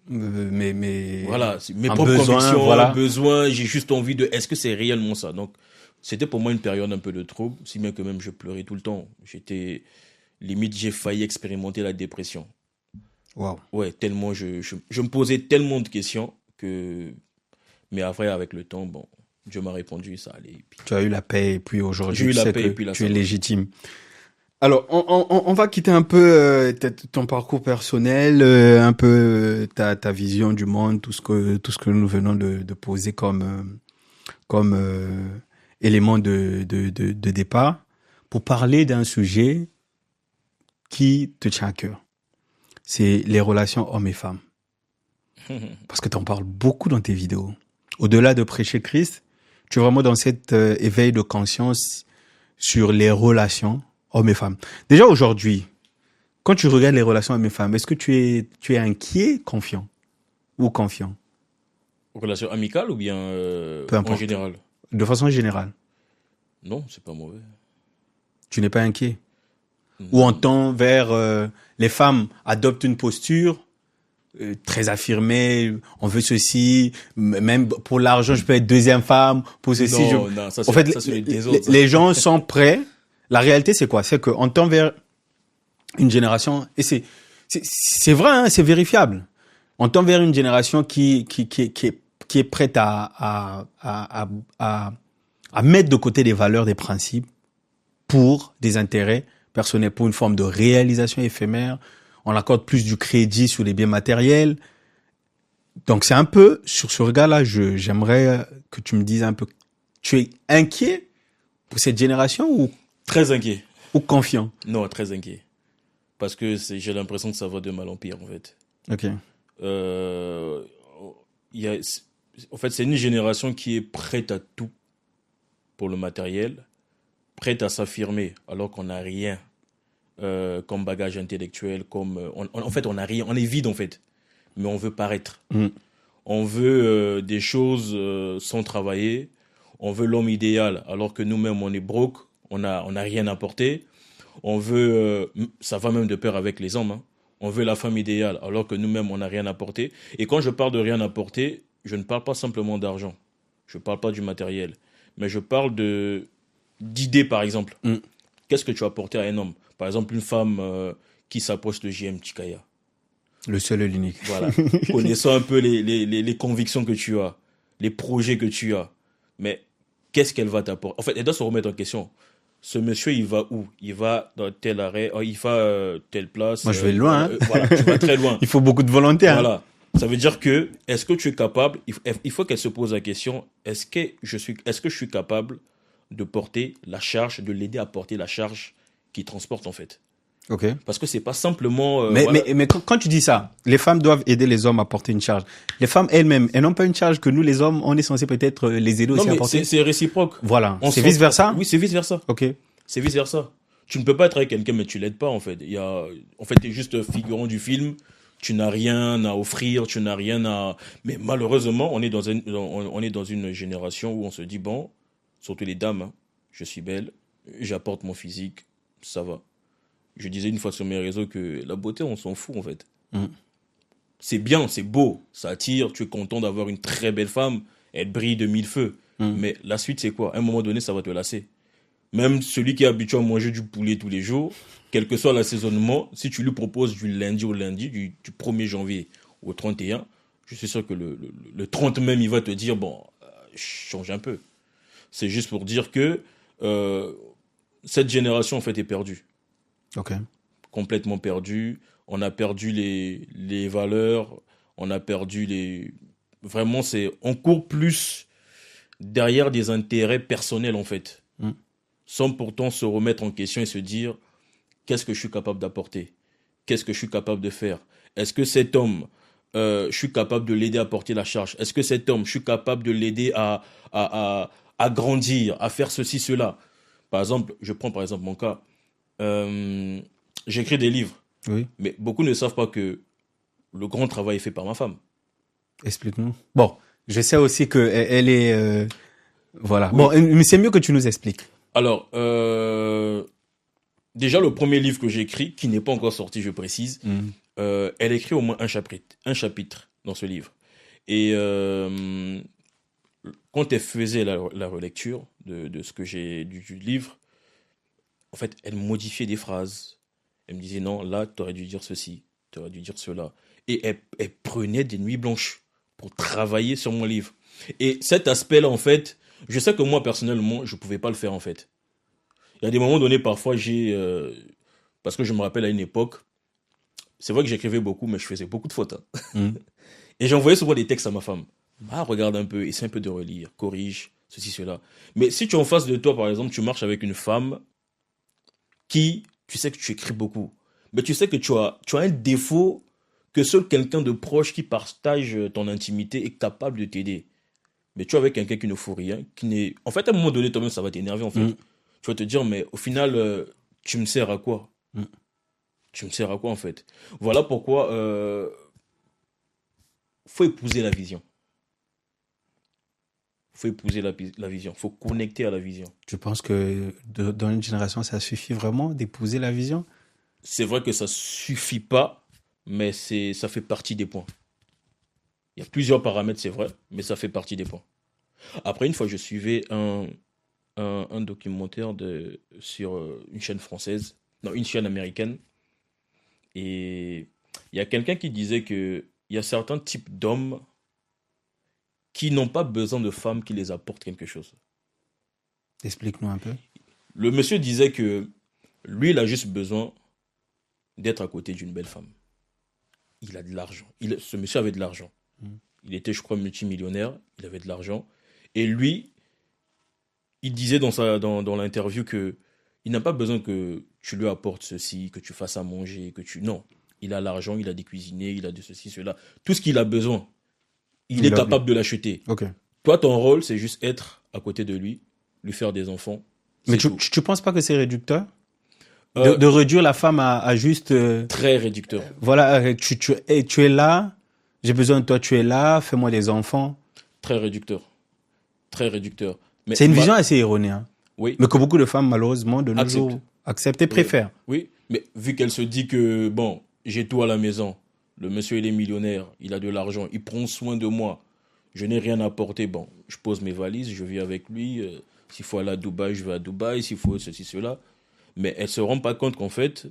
voilà, c'est mes propres convictions, besoins, j'ai juste envie de... Est-ce que c'est réellement ça ? Donc, c'était pour moi une période un peu de trouble, si bien que même je pleurais tout le temps. Limite, j'ai failli expérimenter la dépression. Wow. Ouais, tellement je me posais tellement de questions que... Mais après, avec le temps, bon, Dieu m'a répondu, ça allait. Puis... Tu as eu la paix et puis aujourd'hui, j'ai eu la paix et puis tu es légitime. Alors, on va quitter un peu ton parcours personnel, un peu ta vision du monde, tout ce que nous venons de poser comme élément de départ, pour parler d'un sujet qui te tient à cœur. C'est les relations hommes et femmes. Parce que tu en parles beaucoup dans tes vidéos. Au-delà de prêcher Christ, tu es vraiment dans cet éveil de conscience sur les relations hommes et femmes. Déjà aujourd'hui, quand tu regardes les relations hommes et femmes, est-ce que tu es inquiet, confiant ou confiant? Relation amicale ou bien peu importe. En général? De façon générale. Non, c'est pas mauvais. Tu n'es pas inquiet? Ou on tend vers les femmes adoptent une posture très affirmée, on veut ceci, même pour l'argent, je peux être deuxième femme, pour ceci. Non, ça, en fait, ça, c'est les autres. Les gens sont prêts. La réalité, c'est quoi? C'est qu'on tend vers une génération, et c'est vrai, hein, c'est vérifiable. On tend vers une génération qui est prête à mettre de côté des valeurs, des principes pour des intérêts personnels, pour une forme de réalisation éphémère. On accorde plus du crédit sur les biens matériels. Donc c'est un peu, sur ce regard-là, j'aimerais que tu me dises un peu, tu es inquiet pour cette génération ou très inquiet ou confiant? Non, très inquiet. Parce que j'ai l'impression que ça va de mal en pire, en fait. Ok. En fait, c'est une génération qui est prête à tout pour le matériel, prête à s'affirmer alors qu'on n'a rien comme bagage intellectuel, en fait, on n'a rien, on est vide en fait, mais on veut paraître. On veut des choses sans travailler, on veut l'homme idéal alors que nous-mêmes on est broke, on a rien apporté. On veut, ça va même de pair avec les hommes, hein. On veut la femme idéale alors que nous-mêmes on n'a rien apporté. Et quand je parle de rien apporter, je ne parle pas simplement d'argent, je ne parle pas du matériel, mais je parle d'idées par exemple. Qu'est-ce que tu as apporté à un homme? Par exemple, une femme qui s'approche de JM Chikaya. Le seul et l'unique. Voilà. Connaissant un peu les convictions que tu as, les projets que tu as. Mais qu'est-ce qu'elle va t'apporter? En fait, elle doit se remettre en question. Ce monsieur, il va où? Il va dans tel arrêt, il va telle place. Moi, je vais loin. Voilà, tu vas très loin. Il faut beaucoup de volonté. Voilà. Ça veut dire que, est-ce que tu es capable, il faut qu'elle se pose la question, est-ce que je suis capable de porter la charge, de l'aider à porter la charge qui transporte en fait. Ok. Parce que c'est pas simplement. Mais quand tu dis ça, les femmes doivent aider les hommes à porter une charge. Les femmes elles-mêmes, elles n'ont pas une charge que nous les hommes, on est censé peut-être les aider aussi à porter. C'est réciproque. Voilà. C'est vice versa. Oui, c'est vice versa. Ok. C'est vice versa. Tu ne peux pas être avec quelqu'un mais tu l'aides pas en fait. En fait, t'es juste figurant du film. Tu n'as rien à offrir, tu n'as rien à. Mais malheureusement, on est dans une génération où on se dit bon, surtout les dames, hein, je suis belle, j'apporte mon physique. Ça va. Je disais une fois sur mes réseaux que la beauté, on s'en fout en fait. C'est bien, c'est beau, ça attire, tu es content d'avoir une très belle femme, elle brille de mille feux. Mais la suite, c'est quoi? À un moment donné, ça va te lasser. Même celui qui est habitué à manger du poulet tous les jours, quel que soit l'assaisonnement, si tu lui proposes du lundi au lundi, du 1er janvier au 31, je suis sûr que le 30 même, il va te dire, bon, change un peu. C'est juste pour dire que cette génération, en fait, est perdue. Ok. Complètement perdue. On a perdu les valeurs. On a perdu les... Vraiment, on court plus derrière des intérêts personnels, en fait. Sans pourtant se remettre en question et se dire, qu'est-ce que je suis capable d'apporter? Qu'est-ce que je suis capable de faire? Est-ce que cet homme, je suis capable de l'aider à porter la charge? Est-ce que cet homme, je suis capable de l'aider à grandir, à faire ceci, cela? Par exemple, je prends par exemple mon cas. J'écris des livres. Oui. Mais beaucoup ne savent pas que le grand travail est fait par ma femme. Explique-nous. Bon, je sais aussi qu'elle est... voilà. Oui. Bon, mais c'est mieux que tu nous expliques. Alors, déjà, le premier livre que j'ai écrit, qui n'est pas encore sorti, je précise, elle écrit au moins un chapitre dans ce livre. Et quand elle faisait la relecture de ce que j'ai du livre, en fait, elle modifiait des phrases. Elle me disait, non, là, tu aurais dû dire ceci, tu aurais dû dire cela. Et elle prenait des nuits blanches pour travailler sur mon livre. Et cet aspect-là, en fait, je sais que moi, personnellement, je ne pouvais pas le faire, en fait. Il y a des moments donnés, parfois, parce que je me rappelle à une époque, c'est vrai que j'écrivais beaucoup, mais je faisais beaucoup de fautes. Et j'envoyais souvent des textes à ma femme. Ah, regarde un peu, essaie un peu de relire, corrige, ceci, cela. Mais si tu es en face de toi, par exemple, tu marches avec une femme qui, tu sais que tu écris beaucoup, mais tu sais que tu as un défaut que seul quelqu'un de proche qui partage ton intimité est capable de t'aider. Mais tu es avec quelqu'un qui ne faut rien, qui n'est... En fait, à un moment donné, toi-même, ça va t'énerver, en fait. Tu vas te dire, mais au final, tu me sers à quoi? Tu me sers à quoi, en fait? Voilà pourquoi faut épouser la vision. Faut épouser la vision. Faut connecter à la vision. Tu penses que dans une génération, ça suffit vraiment d'épouser la vision? C'est vrai que ça suffit pas, mais ça fait partie des points. Il y a plusieurs paramètres, c'est vrai, mais ça fait partie des points. Après, une fois, je suivais un documentaire sur une chaîne française, non, une chaîne américaine. Et il y a quelqu'un qui disait qu'il y a certains types d'hommes qui n'ont pas besoin de femmes qui les apportent quelque chose. Explique-nous un peu. Le monsieur disait que lui, il a juste besoin d'être à côté d'une belle femme. Il a de l'argent. Ce monsieur avait de l'argent. Il était, je crois, multimillionnaire. Il avait de l'argent. Et lui, il disait dans l'interview que il n'a pas besoin que tu lui apportes ceci, que tu fasses à manger, Non. Il a l'argent, il a des cuisiniers, il a de ceci, cela. Tout ce qu'il a besoin, il est capable de l'acheter. Ok. Toi, ton rôle, c'est juste être à côté de lui faire des enfants. Mais tu penses pas que c'est réducteur de réduire la femme à juste... Très réducteur. Voilà, tu es là, j'ai besoin de toi, tu es là, fais-moi des enfants. Très réducteur. Très réducteur. Mais c'est une vision assez erronée. Hein. Oui. Mais que beaucoup de femmes, malheureusement, de nos jours, acceptent et préfèrent. Oui, mais vu qu'elle se dit que, bon, j'ai tout à la maison, le monsieur, il est millionnaire, il a de l'argent, il prend soin de moi, je n'ai rien à porter, bon, je pose mes valises, je vis avec lui, s'il faut aller à Dubaï, je vais à Dubaï, s'il faut ceci, cela. Mais elle ne se rend pas compte qu'en fait,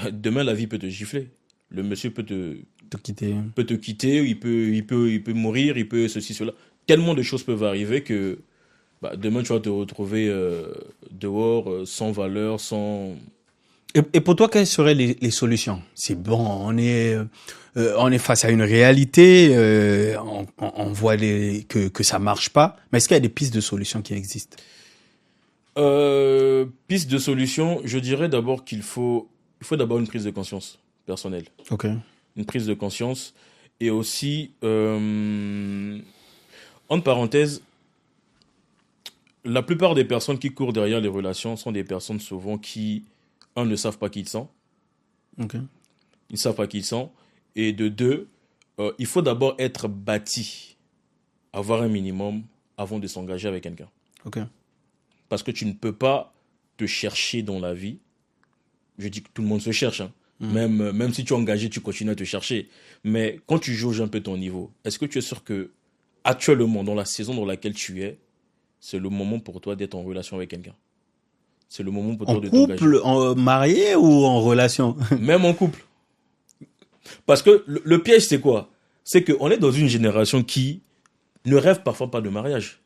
demain, la vie peut te gifler. Le monsieur peut te quitter. Peut te quitter, il peut mourir, il peut ceci, cela. Tellement de choses peuvent arriver que demain, tu vas te retrouver dehors, sans valeur, sans... Et pour toi, quelles seraient les solutions? C'est bon, on est face à une réalité, on voit que ça marche pas. Mais est-ce qu'il y a des pistes de solutions qui existent? Piste de solution, je dirais d'abord qu'il faut d'abord une prise de conscience personnelle. Ok. Une prise de conscience et aussi, entre parenthèses, la plupart des personnes qui courent derrière les relations sont des personnes souvent qui, ne savent pas qui ils sont. Okay. Ils ne savent pas qui ils sont. Et de deux, il faut d'abord être bâti, avoir un minimum avant de s'engager avec quelqu'un. Okay. Parce que tu ne peux pas te chercher dans la vie. Je dis que tout le monde se cherche. Hein. Même si tu es engagé, tu continues à te chercher. Mais quand tu jauges un peu ton niveau, est-ce que tu es sûr que actuellement, dans la saison dans laquelle tu es, c'est le moment pour toi d'être en relation avec quelqu'un. C'est le moment pour En toi de t'engager. couple, en marié ou en relation? Même en couple. Parce que le piège, c'est quoi? C'est qu'on est dans une génération qui ne rêve parfois pas de mariage.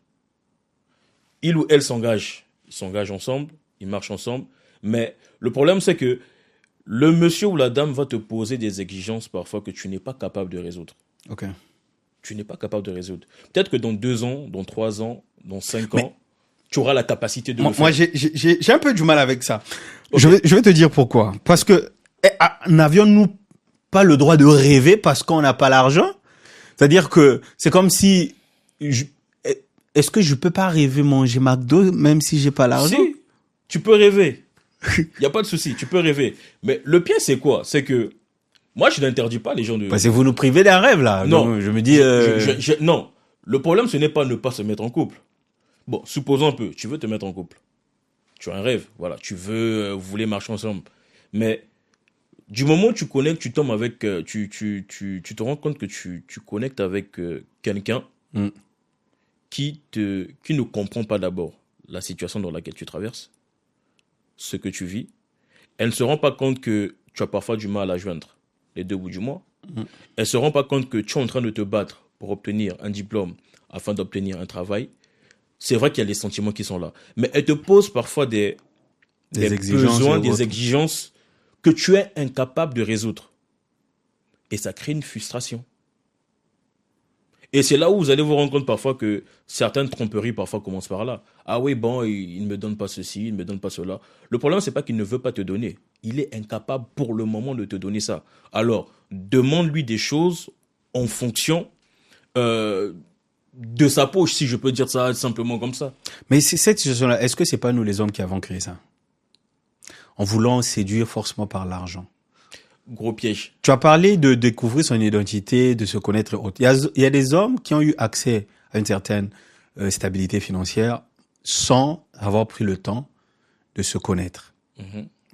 Il ou elle s'engage. Ils s'engagent ensemble, ils marchent ensemble. Mais le problème, c'est que le monsieur ou la dame va te poser des exigences parfois que tu n'es pas capable de résoudre. Ok. Tu n'es pas capable de résoudre. Peut-être que dans 2 ans, dans 3 ans, dans 5 ans, tu auras la capacité de le faire. Moi, j'ai un peu du mal avec ça. Okay. Je vais te dire pourquoi. Parce que n'avions-nous pas le droit de rêver parce qu'on n'a pas l'argent? C'est-à-dire que c'est comme si... Est-ce que je peux pas rêver manger McDo même si j'ai pas l'argent? Si, tu peux rêver. Il n'y a pas de souci, tu peux rêver. Mais le pire, c'est quoi? C'est que moi, je n'interdis pas les gens de... Parce que vous nous privez d'un rêve, là. Non. Donc, je me dis... non. Le problème, ce n'est pas ne pas se mettre en couple. Bon, supposons un peu, tu veux te mettre en couple. Tu as un rêve, voilà. Tu veux, vous voulez marcher ensemble. Mais du moment où tu connectes, tu tombes avec... tu te rends compte que tu connectes avec quelqu'un qui ne comprend pas d'abord la situation dans laquelle tu traverses, ce que tu vis. Elle ne se rend pas compte que tu as parfois du mal à joindre les 2 bouts du mois. Elle ne se rend pas compte que tu es en train de te battre pour obtenir un diplôme afin d'obtenir un travail. C'est vrai qu'il y a les sentiments qui sont là. Mais elle te pose parfois des besoins, des exigences que tu es incapable de résoudre. Et ça crée une frustration. Et c'est là où vous allez vous rendre compte parfois que certaines tromperies parfois commencent par là. Ah oui, bon, il ne me donne pas ceci, il ne me donne pas cela. Le problème, c'est pas qu'il ne veut pas te donner. Il est incapable pour le moment de te donner ça. Alors, demande-lui des choses en fonction de sa poche, si je peux dire ça simplement comme ça. Mais c'est cette situation-là, est-ce que c'est pas nous les hommes qui avons créé ça? En voulant séduire forcément par l'argent. Gros piège. Tu as parlé de découvrir son identité, de se connaître autre. Il y a des hommes qui ont eu accès à une certaine stabilité financière sans avoir pris le temps de se connaître.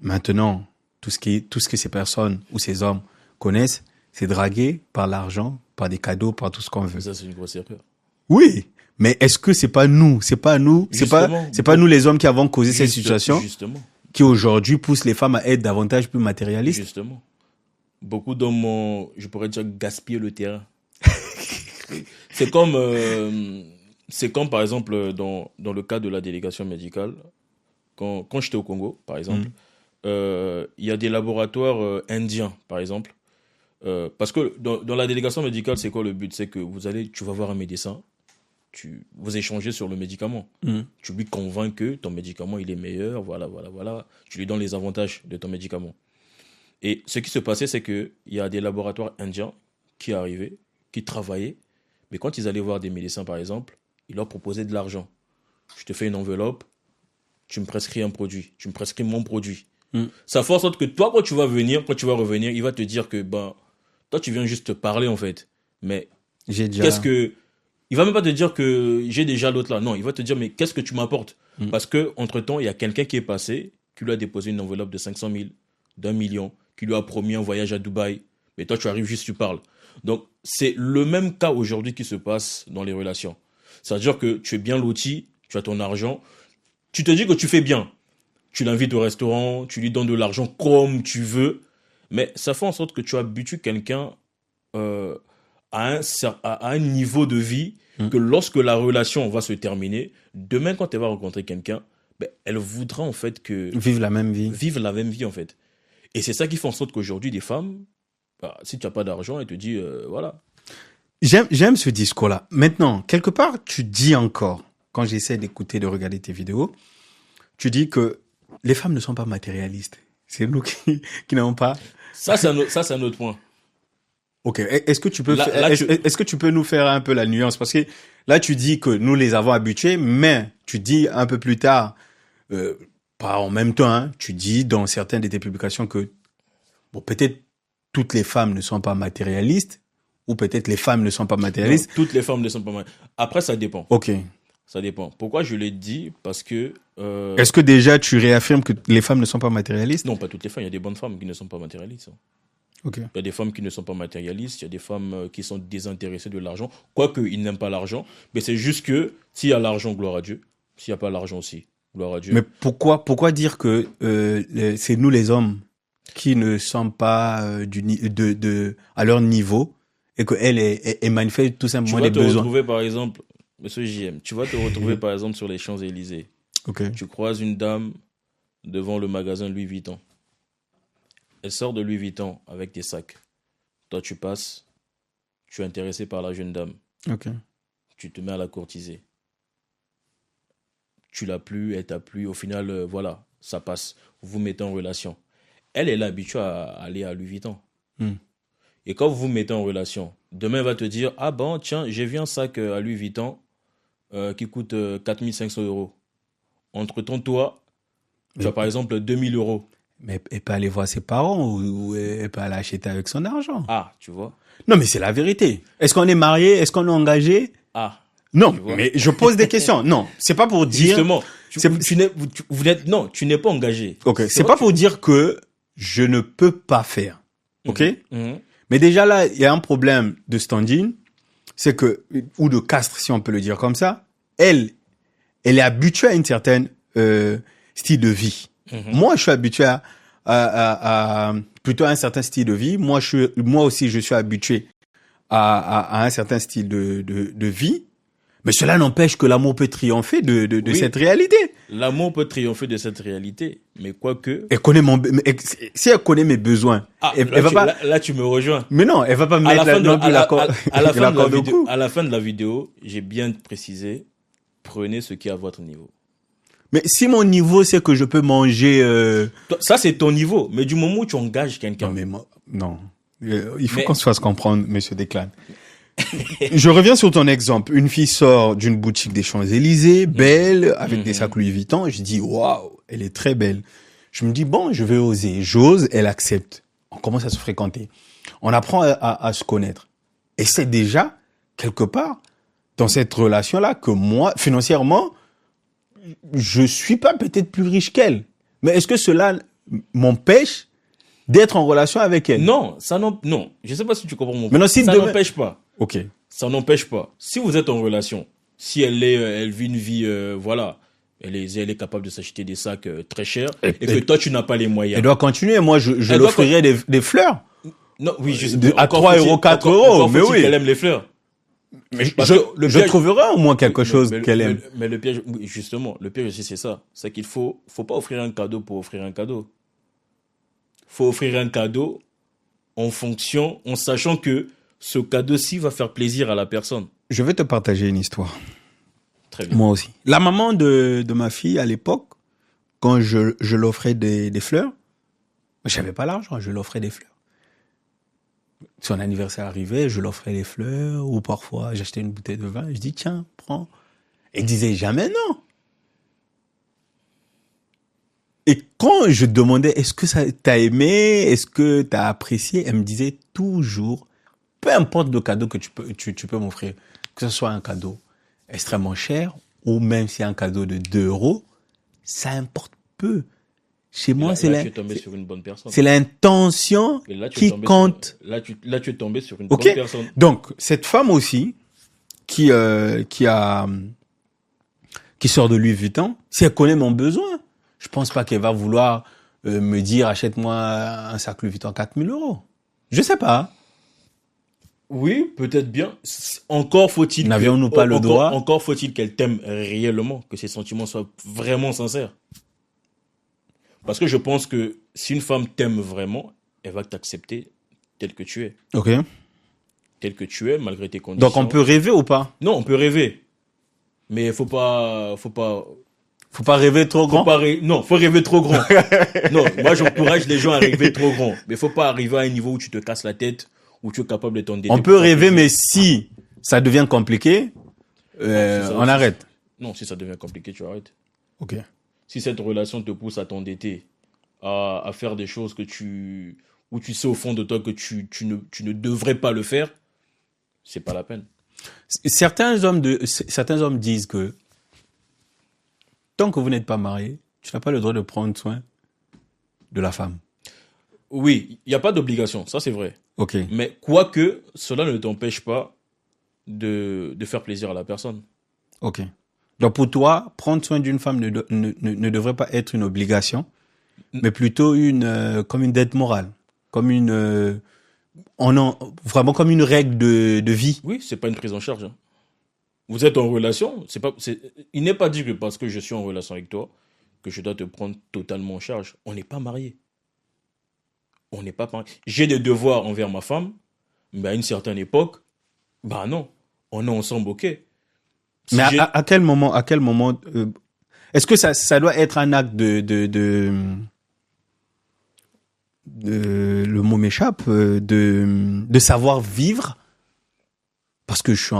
Maintenant, tout ce que ces personnes ou ces hommes connaissent, c'est draguer par l'argent, par des cadeaux, par tout ce qu'on veut. Ça, c'est une grosse erreur. Oui, mais est-ce que c'est pas nous les hommes qui avons causé cette situation qui aujourd'hui poussent les femmes à être davantage plus matérialistes? Justement. Beaucoup d'hommes ont, je pourrais dire, gaspillé le terrain. C'est comme par exemple dans le cas de la délégation médicale, quand j'étais au Congo, par exemple, il y a des laboratoires indiens, par exemple, parce que dans la délégation médicale, c'est quoi le but? C'est que tu vas voir un médecin, vous échangez sur le médicament. Tu lui convaincs que ton médicament il est meilleur, voilà. Tu lui donnes les avantages de ton médicament. Et ce qui se passait, c'est qu'il y a des laboratoires indiens qui arrivaient, qui travaillaient, mais quand ils allaient voir des médecins, par exemple, ils leur proposaient de l'argent. Je te fais une enveloppe, tu me prescris un produit, tu me prescris mon produit. Ça fait en sorte que toi, quand tu vas revenir, il va te dire que, toi, tu viens juste te parler, en fait. Mais il va même pas te dire que j'ai déjà l'autre là. Non, il va te dire, mais qu'est-ce que tu m'apportes? Parce que, entre-temps, il y a quelqu'un qui est passé, qui lui a déposé une enveloppe de 500 000, d'1 million, qui lui a promis un voyage à Dubaï. Mais toi, tu arrives juste, tu parles. Donc, c'est le même cas aujourd'hui qui se passe dans les relations. C'est-à-dire que tu es bien loti, tu as ton argent, tu te dis que tu fais bien. Tu l'invites au restaurant, tu lui donnes de l'argent comme tu veux, mais ça fait en sorte que tu habitues quelqu'un à un niveau de vie que lorsque la relation va se terminer, demain, quand elle va rencontrer quelqu'un, elle voudra en fait que... Vivre la même vie, en fait. Et c'est ça qui fait en sorte qu'aujourd'hui, des femmes, si tu n'as pas d'argent, elles te disent, voilà. J'aime ce discours-là. Maintenant, quelque part, tu dis encore, quand j'essaie d'écouter, de regarder tes vidéos, tu dis que les femmes ne sont pas matérialistes. C'est nous qui n'avons pas... Ça, c'est un autre point. Ok. Est-ce que tu peux nous faire un peu la nuance? Parce que là, tu dis que nous les avons habitués, mais tu dis un peu plus tard, pas en même temps, hein, tu dis dans certaines de tes publications que peut-être toutes les femmes ne sont pas matérialistes, ou peut-être les femmes ne sont pas matérialistes. Non, toutes les femmes ne sont pas matérialistes. Après, ça dépend. Ok. Ça dépend. Pourquoi je l'ai dit? Parce que... Est-ce que déjà tu réaffirmes que les femmes ne sont pas matérialistes? Non, pas toutes les femmes. Il y a des bonnes femmes qui ne sont pas matérialistes. Okay. Il y a des femmes qui ne sont pas matérialistes, il y a des femmes qui sont désintéressées de l'argent, quoique ils n'aiment pas l'argent, mais c'est juste que s'il y a l'argent, gloire à Dieu, S'il n'y a pas l'argent aussi, gloire à Dieu. Mais pourquoi dire que c'est nous les hommes qui ne sommes pas à leur niveau et qu'elle est manifeste tout Tu simplement vas des te besoins. retrouver, par exemple, monsieur JM, tu vas te retrouver, par exemple, sur les Champs-Élysées. Ok. Tu croises une dame devant le magasin Louis Vuitton. Elle sort de Louis Vuitton avec des sacs. Toi, tu passes, tu es intéressé par la jeune dame. Ok. Tu te mets à la courtiser. Tu l'as plu, elle t'a plu. Au final, voilà, ça passe. Vous vous mettez en relation. Elle est là habituée à aller à Louis Vuitton. Et quand vous vous mettez en relation, demain, elle va te dire, ah bon, tiens, j'ai vu un sac à Louis Vuitton qui coûte 4 500 €. Entre-temps, toi, tu as par exemple 2 000 €. Mais elle peut aller voir ses parents ou elle peut aller acheter avec son argent. Ah, tu vois. Non, mais c'est la vérité. Est-ce qu'on est marié? Est-ce qu'on est engagé? Ah, Non, tu vois. mais je pose des questions. Non, c'est pas pour dire. Justement, C'est- tu n'es pas engagé. Ok, c'est vrai pas pour dire que je ne peux pas faire. Ok? Mhm. Mais déjà là, il y a un problème de standing, c'est que, ou de castre, si on peut le dire comme ça. Elle est habituée à une certaine style de vie. Moi, je suis habitué à plutôt à un certain style de vie. Moi aussi, je suis habitué à un certain style de vie. Mais cela n'empêche que l'amour peut triompher de Oui. cette réalité. L'amour peut triompher de cette réalité, mais quoique... Elle connaît si elle connaît mes besoins, Ah, elle là, va pas. là, tu me rejoins. Mais non, elle va pas me À la mettre fin de non plus l'accord à la fin de la l'accord de vidéo, cou. à la fin de la vidéo, j'ai bien précisé, prenez ce qui est à votre niveau. Mais si mon niveau c'est que je peux manger, Ça, c'est ton niveau, mais du moment où tu engages quelqu'un... non mais non, il faut Mais- qu'on se fasse comprendre, Monsieur Desclanes. Je reviens sur ton exemple. Une fille sort d'une boutique des Champs-Élysées, belle, avec des sacs Louis Vuitton. Je dis waouh, elle est très belle. Je me dis bon, je vais oser. J'ose, elle accepte. On commence à se fréquenter. On apprend à se connaître. Et c'est déjà quelque part dans cette relation-là que moi, financièrement, je suis pas peut-être plus riche qu'elle. Mais est-ce que cela m'empêche d'être en relation avec elle? Non, non. Je sais pas si tu comprends mon Mais non, si ça demain- n'empêche pas. Ok. Ça n'empêche pas. Si vous êtes en relation, si elle vit une vie, voilà, elle est capable de s'acheter des sacs très chers, et que toi, tu n'as pas les moyens. Elle doit continuer. Moi, je Elle doit l'offrirai des fleurs. Non, oui, je sais. À 3 €, 4 €, mais oui. qu'elle aime les fleurs. Mais Parce je, que le je piège- trouverai au moins quelque chose Mais- qu'elle mais- aime. Mais le piège, oui, justement, le piège aussi, c'est ça. C'est qu'il faut pas offrir un cadeau pour offrir un cadeau. Faut offrir un cadeau en sachant que ce cadeau-ci va faire plaisir à la personne. Je vais te partager une histoire. Très bien. Moi aussi. La maman de ma fille, à l'époque, quand je l'offrais des fleurs, j'avais pas l'argent, je l'offrais des fleurs. Son anniversaire arrivait, je l'offrais des fleurs, ou parfois j'achetais une bouteille de vin, je dis tiens, prends. Elle disait jamais non. Et quand je demandais est-ce que ça t'as aimé, est-ce que t'as apprécié, elle me disait toujours, peu importe le cadeau que tu peux m'offrir, que ce soit un cadeau extrêmement cher ou même si c'est un cadeau de 2 €, ça importe peu. Chez moi, Là, c'est tu es tombé sur une bonne personne. c'est l'intention Et là, tu es qui tombé compte. là, tu es tombé sur une Ok. bonne personne. Donc cette femme aussi qui sort de Louis Vuitton, si elle connaît mon besoin, je pense pas qu'elle va vouloir me dire achète-moi un sac Louis Vuitton 4 000 €. Je sais pas. Oui, peut-être bien. Encore faut-il N'avions-nous pas le droit? Encore faut-il qu'elle t'aime réellement, que ses sentiments soient vraiment sincères. Parce que je pense que si une femme t'aime vraiment, elle va t'accepter tel que tu es. Ok. Tel que tu es, malgré tes conditions. Donc on peut rêver ou pas? Non, on peut rêver. Mais faut pas Faut pas rêver trop grand. non, faut rêver trop grand. Non, moi j'encourage les gens à rêver trop grand. Mais faut pas arriver à un niveau où tu te casses la tête, où tu es capable de t'endetter. On peut rêver, mais si ça devient compliqué, ça on aussi. arrête. Non, si ça devient compliqué, tu arrêtes. Ok. Si cette relation te pousse à t'endetter, à faire des choses où tu sais au fond de toi que tu ne devrais pas le faire, c'est pas la peine. Certains hommes disent que tant que vous n'êtes pas marié, tu n'as pas le droit de prendre soin de la femme. Oui, il n'y a pas d'obligation, ça c'est vrai. Ok. Mais quoique, cela ne t'empêche pas de faire plaisir à la personne. Ok. Donc pour toi, prendre soin d'une femme ne devrait pas être une obligation, mais plutôt comme une dette morale, comme vraiment comme une règle de vie. Oui, c'est pas une prise en charge. Hein. Vous êtes en relation, il n'est pas dit que parce que je suis en relation avec toi, que je dois te prendre totalement en charge. On n'est pas mariés. On n'est pas mariés. J'ai des devoirs envers ma femme, mais à une certaine époque, bah non, on est ensemble, ok. Si Mais à quel moment, est-ce que ça doit être un acte le mot m'échappe, de savoir vivre, parce que je suis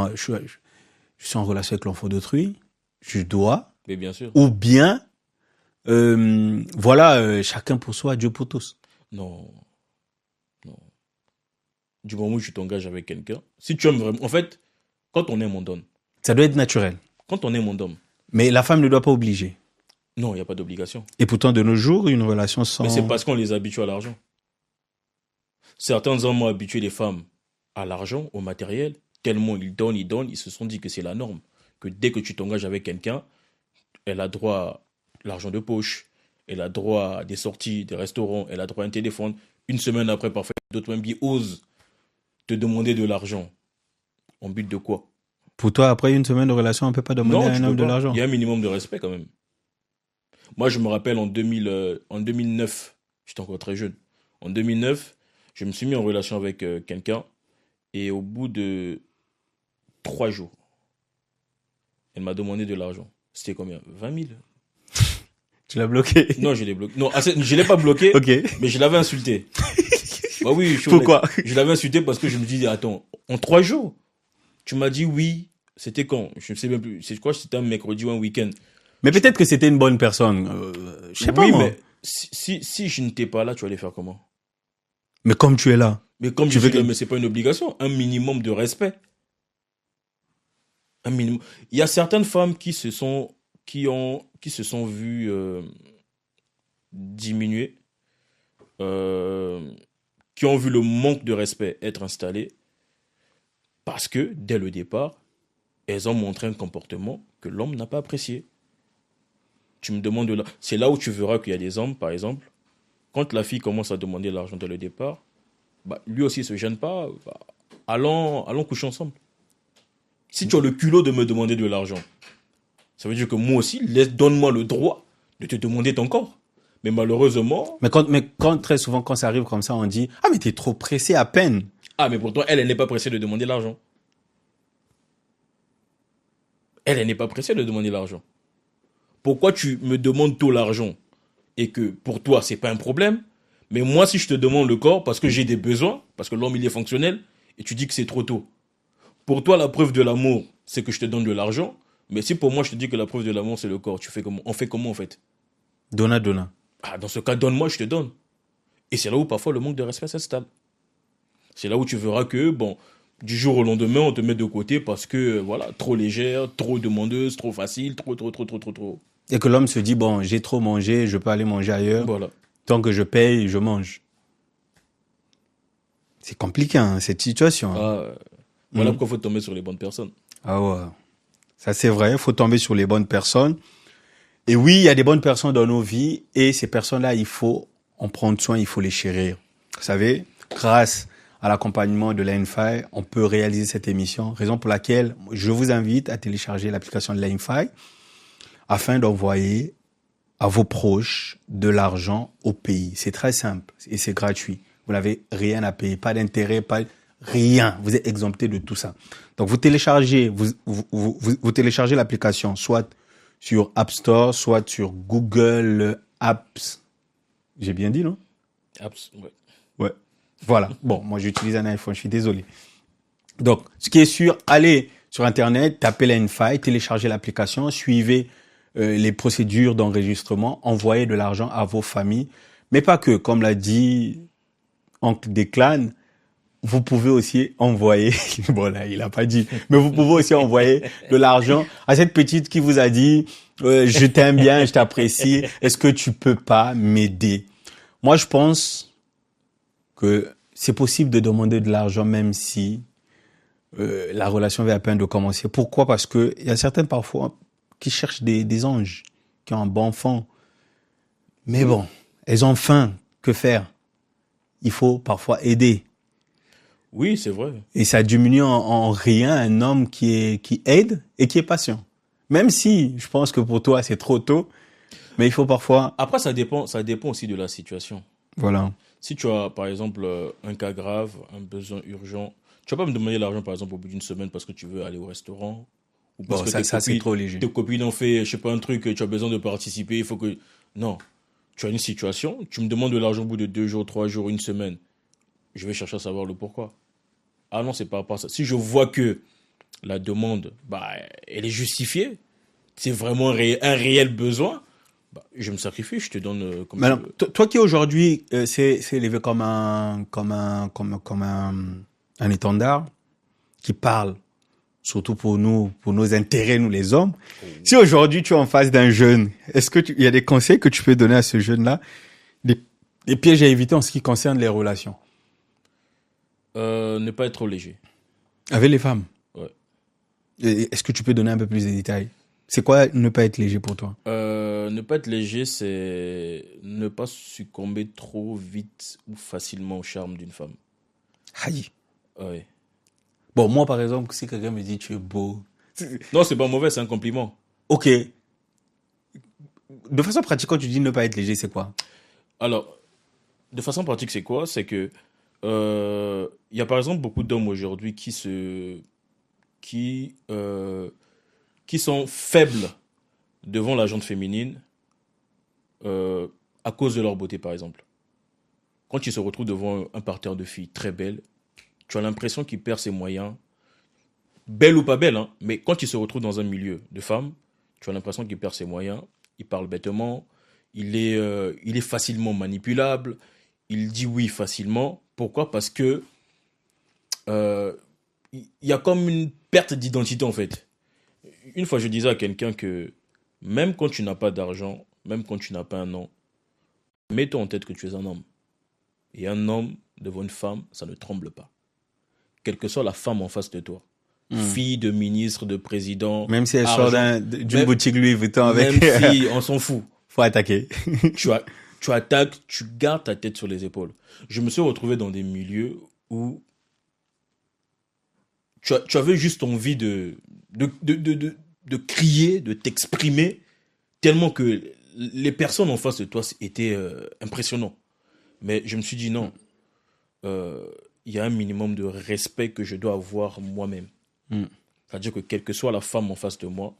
en relation avec l'enfant d'autrui, je dois, mais bien sûr. ou bien, chacun pour soi, Dieu pour tous. Non. Du moment où tu t'engages avec quelqu'un, si tu aimes vraiment, en fait, quand on aime, on donne. Ça doit être naturel. Quand on aime, on donne. Mais la femme ne doit pas obliger. Non, il n'y a pas d'obligation. Et pourtant, de nos jours, une relation sans... Mais c'est parce qu'on les habitue à l'argent. Certains hommes ont habitué les femmes à l'argent, au matériel, tellement ils donnent, ils se sont dit que c'est la norme. Que dès que tu t'engages avec quelqu'un, elle a droit à l'argent de poche, elle a droit à des sorties, des restaurants, elle a droit à un téléphone. Une semaine après, parfois, d'autres même qui osent te demander de l'argent. En but de quoi? Pour toi, après une semaine de relation, on ne peut pas demander à un homme de l'argent. Il y a un minimum de respect quand même. Moi, je me rappelle en 2009, j'étais encore très jeune. En 2009, je me suis mis en relation avec quelqu'un et au bout de 3 jours, elle m'a demandé de l'argent. C'était combien? 20 000. Tu l'as bloqué? Non, je l'ai bloqué. Non, je ne l'ai pas bloqué, okay. Mais je l'avais insulté. Bah oui, pourquoi? Je l'avais insulté parce que je me disais, attends, en 3 jours, tu m'as dit oui. C'était quand? Je ne sais même plus. C'est quoi? C'était un mercredi ou un week-end. Mais peut-être que c'était une bonne personne. Je sais pas. Oui, moi. mais si je n'étais pas là, tu allais faire comment? Mais comme tu es là. Mais comme je suis là, mais c'est pas une obligation. Un minimum de respect. Un minimum. Il y a certaines femmes qui se sont vues diminuer, qui ont vu le manque de respect être installé, parce que dès le départ, elles ont montré un comportement que l'homme n'a pas apprécié. Tu me demandes là. C'est là où tu verras qu'il y a des hommes, par exemple, quand la fille commence à demander l'argent dès le départ, bah, lui aussi ne se gêne pas. Bah, allons coucher ensemble. Si tu as le culot de me demander de l'argent, ça veut dire que moi aussi, donne-moi le droit de te demander ton corps. Mais malheureusement... Mais très souvent, quand ça arrive comme ça, on dit « Ah, mais t'es trop pressé à peine !» Ah, mais pourtant, elle n'est pas pressée de demander l'argent. Elle n'est pas pressée de demander l'argent. Pourquoi tu me demandes tout l'argent et que pour toi, c'est pas un problème, mais moi, si je te demande le corps parce que j'ai des besoins, parce que l'homme, il est fonctionnel, et tu dis que c'est trop tôt. Pour toi, la preuve de l'amour, c'est que je te donne de l'argent, mais si pour moi, je te dis que la preuve de l'amour, c'est le corps, tu fais comment? On fait comment, en fait? Donna. Ah, dans ce cas, donne-moi, je te donne. Et c'est là où, parfois, le manque de respect s'installe. C'est là où tu verras que, bon, du jour au lendemain, on te met de côté parce que, voilà, trop légère, trop demandeuse, trop facile, trop. Et que l'homme se dit, bon, j'ai trop mangé, je peux aller manger ailleurs. Voilà. Tant que je paye, je mange. C'est compliqué, hein, cette situation. Voilà pourquoi il faut tomber sur les bonnes personnes. Ah ouais. Ça, c'est vrai, il faut tomber sur les bonnes personnes. Et oui, il y a des bonnes personnes dans nos vies et ces personnes-là, il faut en prendre soin, il faut les chérir. Vous savez, grâce à l'accompagnement de l'ANFI, on peut réaliser cette émission, raison pour laquelle je vous invite à télécharger l'application de l'ANFI afin d'envoyer à vos proches de l'argent au pays. C'est très simple et c'est gratuit. Vous n'avez rien à payer, pas d'intérêt, pas rien. Vous êtes exempté de tout ça. Donc vous téléchargez, vous téléchargez l'application, soit sur App Store, soit sur Google Apps. J'ai bien dit, non? Apps, ouais. Ouais. Voilà. Bon, moi j'utilise un iPhone, je suis désolé. Donc, ce qui est sûr, allez sur Internet, tapez l'ANFI, téléchargez l'application, suivez les procédures d'enregistrement, envoyez de l'argent à vos familles. Mais pas que, comme l'a dit Oncle Declan, vous pouvez aussi envoyer, bon là, il a pas dit, mais vous pouvez aussi envoyer de l'argent à cette petite qui vous a dit, je t'aime bien, je t'apprécie, est-ce que tu peux pas m'aider? Moi, je pense que c'est possible de demander de l'argent même si la relation vient à peine de commencer. Pourquoi? Parce que il y a certaines qui cherchent des anges, qui ont un bon fond. Mais bon, elles ont faim. Que faire? Il faut parfois aider. Oui, c'est vrai. Et ça diminue en rien un homme qui aide et qui est patient. Même si je pense que pour toi, c'est trop tôt, mais il faut parfois... Après, ça dépend aussi de la situation. Voilà. Si tu as, par exemple, un cas grave, un besoin urgent, tu vas pas me demander l'argent, par exemple, au bout d'une semaine parce que tu veux aller au restaurant. Ou parce Bon, que c'est trop léger. tes copines ont fait, je sais pas, un truc, tu as besoin de participer, il faut que... Non. Tu as une situation, tu me demandes de l'argent au bout de 2 jours, 3 jours, une semaine. Je vais chercher à savoir le pourquoi. Ah non, c'est pas rapport à ça. Si je vois que la demande, elle est justifiée, c'est vraiment un réel besoin, je me sacrifie, je te donne comme Mais tu alors, veux. toi qui aujourd'hui c'est élevé comme un étendard qui parle surtout pour nous, pour nos intérêts, nous les hommes. Si aujourd'hui tu es en face d'un jeune, est-ce que il y a des conseils que tu peux donner à ce jeune-là, des pièges à éviter en ce qui concerne les relations Ne pas être trop léger. avec les femmes? Ouais. Est-ce que tu peux donner un peu plus de détails? C'est quoi ne pas être léger pour toi? Ne pas être léger, c'est ne pas succomber trop vite ou facilement au charme d'une femme. Aïe. Ouais. Bon, moi par exemple, si quelqu'un me dit tu es beau, Non, c'est pas mauvais, c'est un compliment. ok. De façon pratique, quand tu dis ne pas être léger, c'est quoi? Alors, de façon pratique, c'est quoi? C'est que il y a par exemple beaucoup d'hommes aujourd'hui qui sont faibles devant la gente féminine à cause de leur beauté, par exemple. Quand ils se retrouvent devant un parterre de filles très belles, tu as l'impression qu'il perd ses moyens, belle ou pas belle, hein, mais quand il se retrouve dans un milieu de femmes, tu as l'impression qu'il perd ses moyens, il parle bêtement, il est facilement manipulable, il dit oui facilement. Pourquoi? Parce que il y a comme une perte d'identité en fait. Une fois, je disais à quelqu'un que même quand tu n'as pas d'argent, même quand tu n'as pas un nom, mets-toi en tête que tu es un homme. Et un homme devant une femme, ça ne tremble pas. Quelle que soit la femme en face de toi. Fille de ministre, de président. Même si elle sort d'une boutique Louis Vuitton avec... Même si on s'en fout. Faut attaquer. Tu attaques, tu gardes ta tête sur les épaules. Je me suis retrouvé dans des milieux où tu avais juste envie de crier, de t'exprimer, tellement que les personnes en face de toi étaient impressionnants. Mais je me suis dit non, il y a un minimum de respect que je dois avoir moi-même. C'est-à-dire que quelle que soit la femme en face de moi,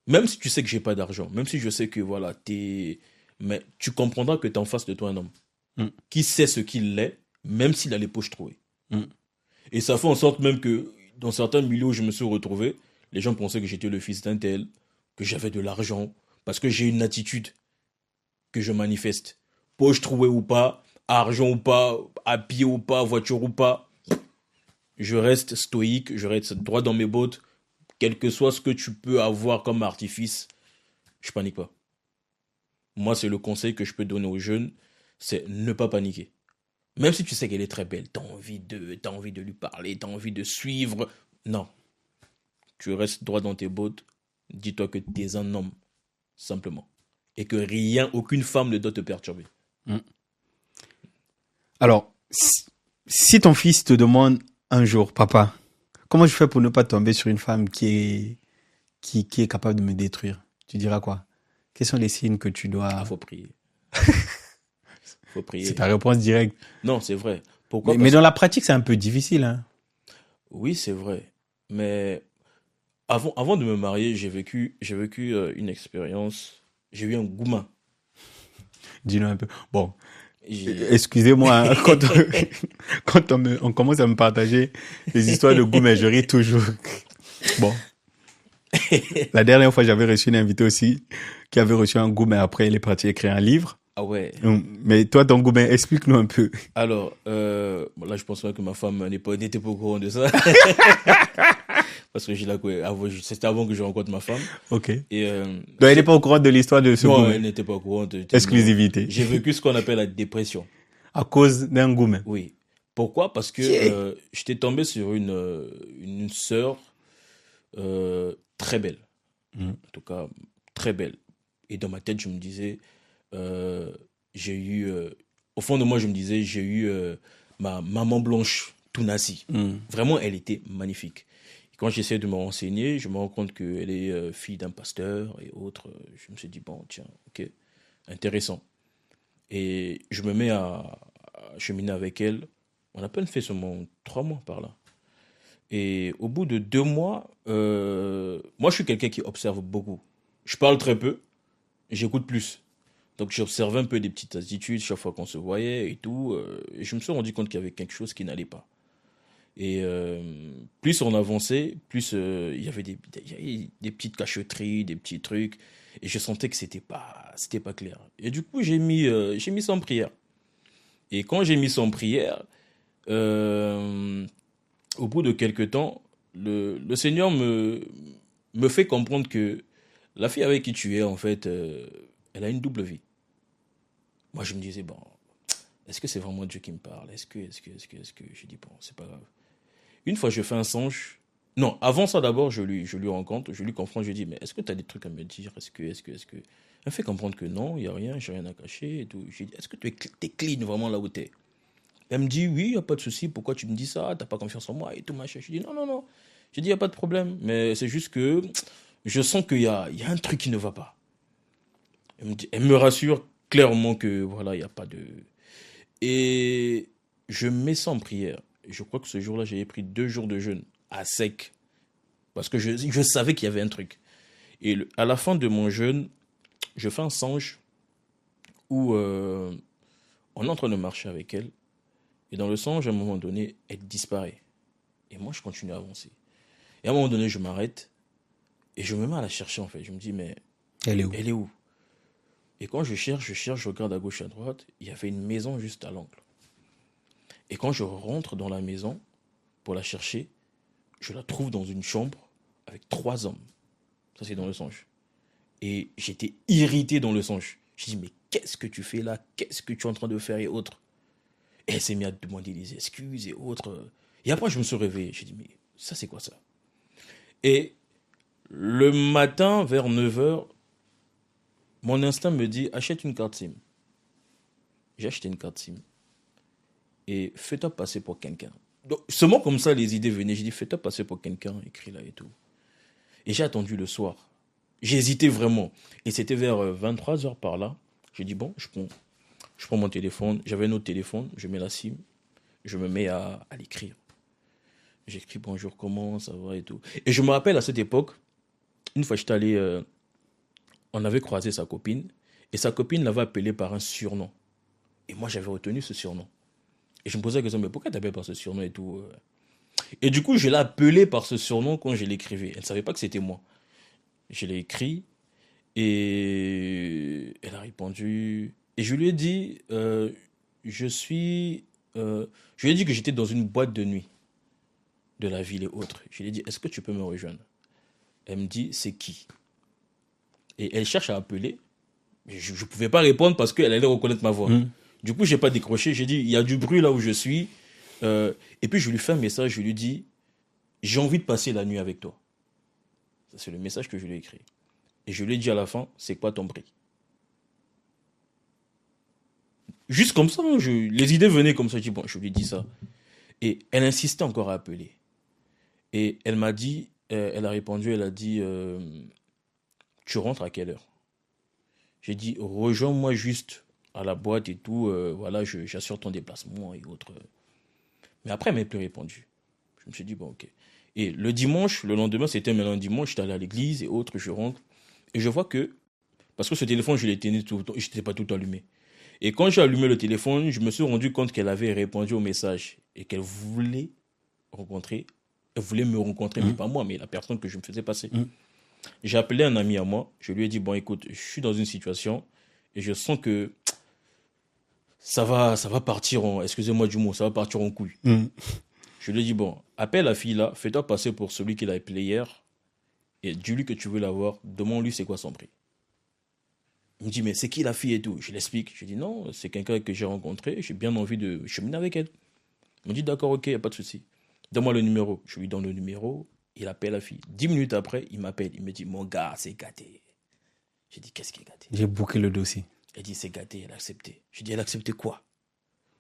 même si tu sais que j'ai pas d'argent, même si je sais que voilà, mais tu comprendras que tu es en face de toi un homme qui sait ce qu'il est, même s'il a les poches trouées. Et ça fait en sorte même que dans certains milieux où je me suis retrouvé, les gens pensaient que j'étais le fils d'un tel, que j'avais de l'argent, parce que j'ai une attitude que je manifeste. Poche trouée ou pas, argent ou pas, à pied ou pas, voiture ou pas, je reste stoïque, je reste droit dans mes bottes, quel que soit ce que tu peux avoir comme artifice, je panique pas. Moi, c'est le conseil que je peux donner aux jeunes, c'est ne pas paniquer. Même si tu sais qu'elle est très belle, t'as envie de lui parler, t'as envie de suivre. Non. Tu restes droit dans tes bottes, dis-toi que t'es un homme, simplement. Et que rien, aucune femme ne doit te perturber. Alors, si ton fils te demande un jour, papa, comment je fais pour ne pas tomber sur une femme qui est capable de me détruire? Tu diras quoi? Quels sont les signes que tu dois... Ah, faut prier. Faut prier. C'est ta réponse directe. Non, c'est vrai. Pourquoi? Mais dans la pratique, c'est un peu difficile, hein? Oui, c'est vrai. Mais avant de me marier, j'ai vécu une expérience. J'ai eu un goumin. Dis-nous un peu. Bon, excusez-moi, hein, quand on commence à me partager les histoires de goût, mais je ris toujours. Bon. La dernière fois, j'avais reçu une invitée aussi qui avait reçu un goût, mais après, elle est partie écrire un livre. Ah ouais. Mais toi, ton goût, explique-nous un peu. Alors, là, je pense pas que ma femme n'était pas au courant de ça. Parce que c'était avant que je rencontre ma femme. Ok. Et, donc, elle n'est pas au courant de l'histoire de ce goût. Non, elle n'était pas au courant. Exclusivité. J'ai vécu ce qu'on appelle la dépression. À cause d'un goût. Oui. Pourquoi? Parce que j'étais tombé sur une sœur très belle. En tout cas, très belle. Et dans ma tête, je me disais, j'ai eu, au fond de moi, je me disais, j'ai eu ma maman blanche, Tounassi. Vraiment, elle était magnifique. Et quand j'essaie de me renseigner, je me rends compte qu'elle est fille d'un pasteur et autres. Je me suis dit, bon, tiens, ok, intéressant. Et je me mets à cheminer avec elle. On a à peine fait seulement 3 mois par là. Et au bout de 2 mois, moi je suis quelqu'un qui observe beaucoup. Je parle très peu, j'écoute plus. Donc j'observais un peu des petites attitudes chaque fois qu'on se voyait et tout. Et je me suis rendu compte qu'il y avait quelque chose qui n'allait pas. Et plus on avançait, plus il y avait des petites cachotteries, des petits trucs. Et je sentais que c'était pas clair. Et du coup, j'ai mis ça en prière. Et quand j'ai mis ça en prière, au bout de quelques temps, le Seigneur me fait comprendre que la fille avec qui tu es, en fait, elle a une double vie. Moi, je me disais, bon, est-ce que c'est vraiment Dieu qui me parle? Est-ce que... Je dis, bon, c'est pas grave. Une fois, je fais un songe. Non, avant ça, d'abord, je lui rencontre, je lui confronte, je lui dis, mais est-ce que tu as des trucs à me dire? Est-ce que... Elle me fait comprendre que non, il n'y a rien, j'ai rien à cacher et tout. Je lui dis, est-ce que tu es clean vraiment là où tu es? Elle me dit, oui, il n'y a pas de souci, pourquoi tu me dis ça? Tu n'as pas confiance en moi et tout, machin. Je dis, non, non, non. Je dis, il n'y a pas de problème, mais c'est juste que je sens qu'il y a un truc qui ne va pas. Elle me rassure clairement que, voilà, il n'y a pas de... Et je mets ça en prière. Je crois que ce jour-là, j'avais pris 2 jours de jeûne à sec. Parce que je savais qu'il y avait un truc. Et à la fin de mon jeûne, je fais un songe où on est en train de marcher avec elle. Et dans le songe, à un moment donné, elle disparaît. Et moi, je continue à avancer. Et à un moment donné, je m'arrête et je me mets à la chercher, en fait. Je me dis, mais Elle est où? elle est où? Et quand je cherche, je regarde à gauche, à droite. Il y avait une maison juste à l'angle. Et quand je rentre dans la maison pour la chercher, je la trouve dans une chambre avec 3 hommes. Ça, c'est dans le songe. Et j'étais irrité dans le songe. Je dis, mais qu'est-ce que tu fais là? Qu'est-ce que tu es en train de faire et autres? Et elle s'est mise à demander des excuses et autres. Et après, je me suis réveillé. J'ai dit, mais ça, c'est quoi ça? Et le matin, vers 9h, mon instinct me dit, achète une carte SIM. J'ai acheté une carte SIM. Et fais-toi passer pour quelqu'un. Donc, seulement comme ça, les idées venaient. J'ai dit, fais-toi passer pour quelqu'un, écrit là et tout. Et j'ai attendu le soir. J'ai hésité vraiment. Et c'était vers 23h par là. J'ai dit, bon, je prends mon téléphone. J'avais un autre téléphone. Je mets la SIM. Je me mets à l'écrire. J'écris bonjour, comment ça va et tout. Et je me rappelle à cette époque, une fois j'étais allé, on avait croisé sa copine. Et sa copine l'avait appelé par un surnom. Et moi, j'avais retenu ce surnom. Et je me posais la question, mais pourquoi t'appelles par ce surnom et tout? Et du coup, je l'ai appelé par ce surnom quand je l'écrivais. Elle ne savait pas que c'était moi. Je l'ai écrit et elle a répondu. Et je lui ai dit, je lui ai dit que j'étais dans une boîte de nuit de la ville et autres. Je lui ai dit, est-ce que tu peux me rejoindre? Elle me dit, c'est qui? Et elle cherche à appeler. Je ne pouvais pas répondre parce qu'elle allait reconnaître ma voix. Du coup, je n'ai pas décroché. J'ai dit, il y a du bruit là où je suis. Et puis, je lui fais un message. Je lui dis, j'ai envie de passer la nuit avec toi. Ça, c'est le message que je lui ai écrit. Et je lui ai dit à la fin, c'est quoi ton prix? Juste comme ça, les idées venaient comme ça. Je dis, bon, je lui ai dit ça. Et elle insistait encore à appeler. Et elle m'a dit, elle a répondu, elle a dit, tu rentres à quelle heure? J'ai dit, rejoins-moi juste à la boîte et tout, voilà, j'assure ton déplacement et autres. Mais après, elle m'a plus répondu. Je me suis dit, bon, ok. Et le dimanche, le lendemain, c'était maintenant dimanche, j'étais allé à l'église et autres, je rentre. Et je vois que, parce que ce téléphone, je l'ai tenu tout le temps, je n'étais pas tout allumé. Et quand j'ai allumé le téléphone, je me suis rendu compte qu'elle avait répondu au message et qu'elle voulait rencontrer, elle voulait me rencontrer, mais pas moi, mais la personne que je me faisais passer. J'ai appelé un ami à moi, je lui ai dit, bon, écoute, je suis dans une situation et je sens que ça va partir en, excusez-moi du mot, ça va partir en couille. Je lui ai dit, bon, appelle la fille là, fais-toi passer pour celui qui l'a appelé hier et dis-lui que tu veux la voir, demande-lui c'est quoi son prix. Il me dit, mais c'est qui la fille et tout? Je l'explique. Je dis, non, c'est quelqu'un que j'ai rencontré, j'ai bien envie de cheminer avec elle. Il me dit, d'accord, ok, il n'y a pas de souci. Donne-moi le numéro. Je lui donne le numéro. Il appelle la fille. 10 minutes après, il m'appelle. Il me dit, mon gars, c'est gâté. J'ai dit, qu'est-ce qui est gâté? J'ai booké le dossier. Elle dit, c'est gâté, elle a accepté. J'ai dit, elle a accepté quoi?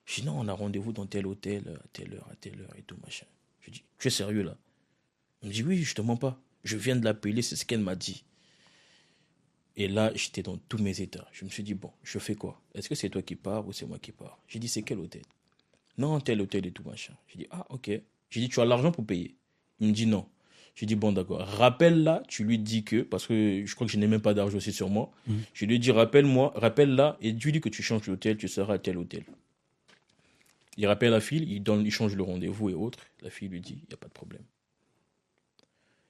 J'ai dit, non, on a rendez-vous dans tel hôtel, à telle heure et tout, machin. Je dis, tu es sérieux là? Il me dit, oui, je te mens pas. Je viens de l'appeler, c'est ce qu'elle m'a dit. Et là, j'étais dans tous mes états. Je me suis dit, bon, je fais quoi? Est-ce que c'est toi qui pars ou c'est moi qui pars? J'ai dit, c'est quel hôtel? Non, tel hôtel et tout, machin. J'ai dit, ah, ok. J'ai dit, tu as l'argent pour payer? Il me dit, non. J'ai dit, bon, d'accord. Rappelle-la, tu lui dis que, parce que je crois que je n'ai même pas d'argent aussi sur moi. Je lui ai dit, rappelle-la et tu lui dis que tu changes d'hôtel, tu seras à tel hôtel. Il rappelle la fille, il change le rendez-vous et autres. La fille lui dit, il n'y a pas de problème.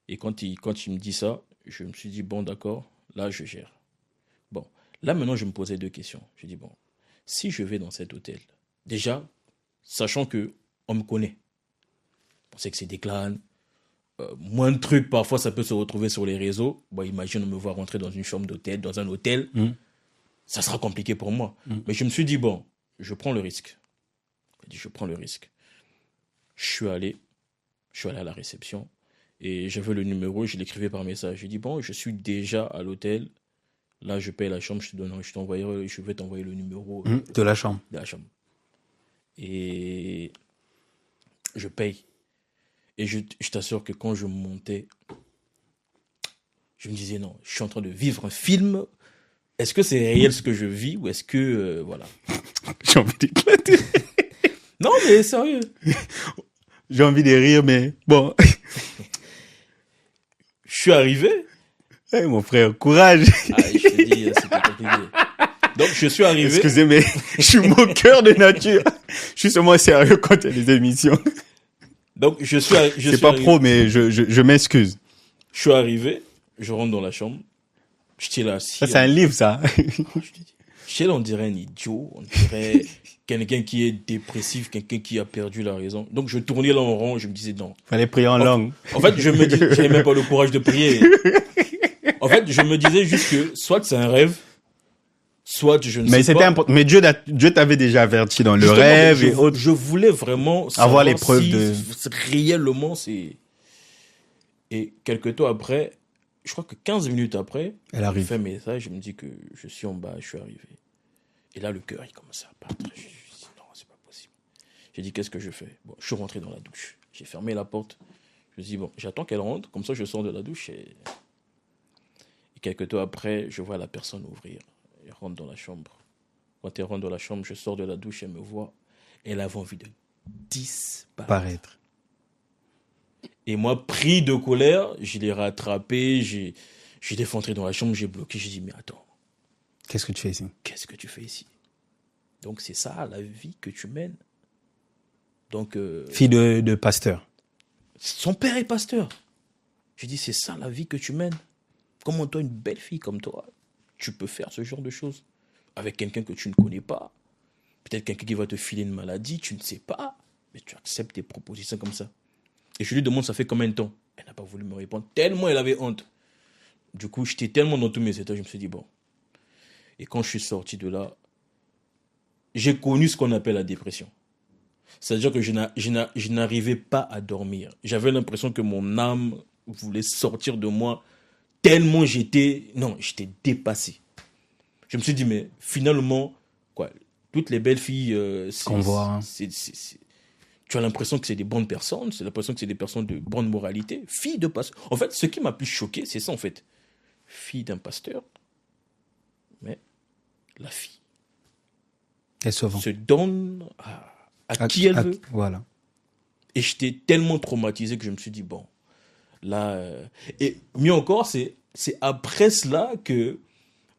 Et quand il me dit ça, je me suis dit, bon, d'accord, là, je gère. Bon, là, maintenant, je me posais 2 questions. Je dis, bon, si je vais dans cet hôtel, déjà, sachant qu'on me connaît, on sait que c'est des clans, moins de trucs, parfois, ça peut se retrouver sur les réseaux. Bon, imagine, on me voit rentrer dans une chambre d'hôtel, dans un hôtel, ça sera compliqué pour moi. Mais je me suis dit, bon, je prends le risque. Je prends le risque. Je suis allé à la réception. Et j'avais le numéro, je l'écrivais par message. J'ai dit, bon, je suis déjà à l'hôtel. Là, je paye la chambre, je vais t'envoyer le numéro. De la chambre. De la chambre. Et je paye. Et je t'assure que quand je montais, je me disais, non, je suis en train de vivre un film. Est-ce que c'est réel ce que je vis ou est-ce que, voilà. J'ai envie d'éclater. Non, mais sérieux. J'ai envie de rire, mais bon. Je suis arrivé. Hey, mon frère, courage. Ah, je te dis, c'était compliqué. Donc, je suis arrivé. Excusez, mais je suis moqueur de nature. Je suis seulement sérieux quand il y a des émissions. Donc, c'est pas pro, mais je m'excuse. Je suis arrivé, je rentre dans la chambre. J'étais là assis. Ça, c'est un livre, ça. J'étais là, on dirait un idiot. On dirait quelqu'un qui est dépressif, quelqu'un qui a perdu la raison. Donc, je tournais là en rond, je me disais non. Fallait prier en langue. En fait, je me dis, j'avais même pas le courage de prier. En fait, je me disais juste que soit c'est un rêve, soit je ne sais pas. Mais c'était important. Mais Dieu t'avait déjà averti dans le Justement, rêve et autres. Je voulais vraiment avoir les preuves réellement c'est. Et quelques temps après, je crois que 15 minutes après, elle arrive. Je fais un message, je me dis que je suis en bas, je suis arrivé. Et là, le cœur, il commence à battre. Je me dis, non, c'est pas possible. J'ai dit, qu'est-ce que je fais? Bon, je suis rentré dans la douche. J'ai fermé la porte. Je me dis, bon, j'attends qu'elle rentre, comme ça, je sors de la douche. Et quelques temps après, je vois la personne ouvrir. Elle rentre dans la chambre. Quand elle rentre dans la chambre, je sors de la douche, elle me voit. Elle avait envie de disparaître. Et moi, pris de colère, je l'ai rattrapé, j'ai défontré dans la chambre, j'ai bloqué, j'ai dit, mais attends. Qu'est-ce que tu fais ici? Qu'est-ce que tu fais ici? Donc, c'est ça, la vie que tu mènes. Donc, fille de pasteur. Son père est pasteur. Je dis, c'est ça, la vie que tu mènes. Comment toi, une belle fille comme toi, tu peux faire ce genre de choses avec quelqu'un que tu ne connais pas? Peut-être quelqu'un qui va te filer une maladie, tu ne sais pas. Mais tu acceptes des propositions comme ça. Et je lui demande, ça fait combien de temps? Elle n'a pas voulu me répondre, tellement elle avait honte. Du coup, j'étais tellement dans tous mes états, je me suis dit, bon. Et quand je suis sorti de là, j'ai connu ce qu'on appelle la dépression. C'est-à-dire que je n'arrivais pas à dormir. J'avais l'impression que mon âme voulait sortir de moi, tellement j'étais dépassé. Je me suis dit, mais finalement, quoi, toutes les belles filles, qu'on voit, tu as l'impression que c'est des bonnes personnes, c'est l'impression que c'est des personnes de bonne moralité, filles de pasteur. En fait, ce qui m'a plus choqué, c'est ça en fait. Fille d'un pasteur, mais la fille se donne à qui elle veut. Voilà. Et j'étais tellement traumatisé que je me suis dit, bon, là... Et mieux encore, c'est après cela que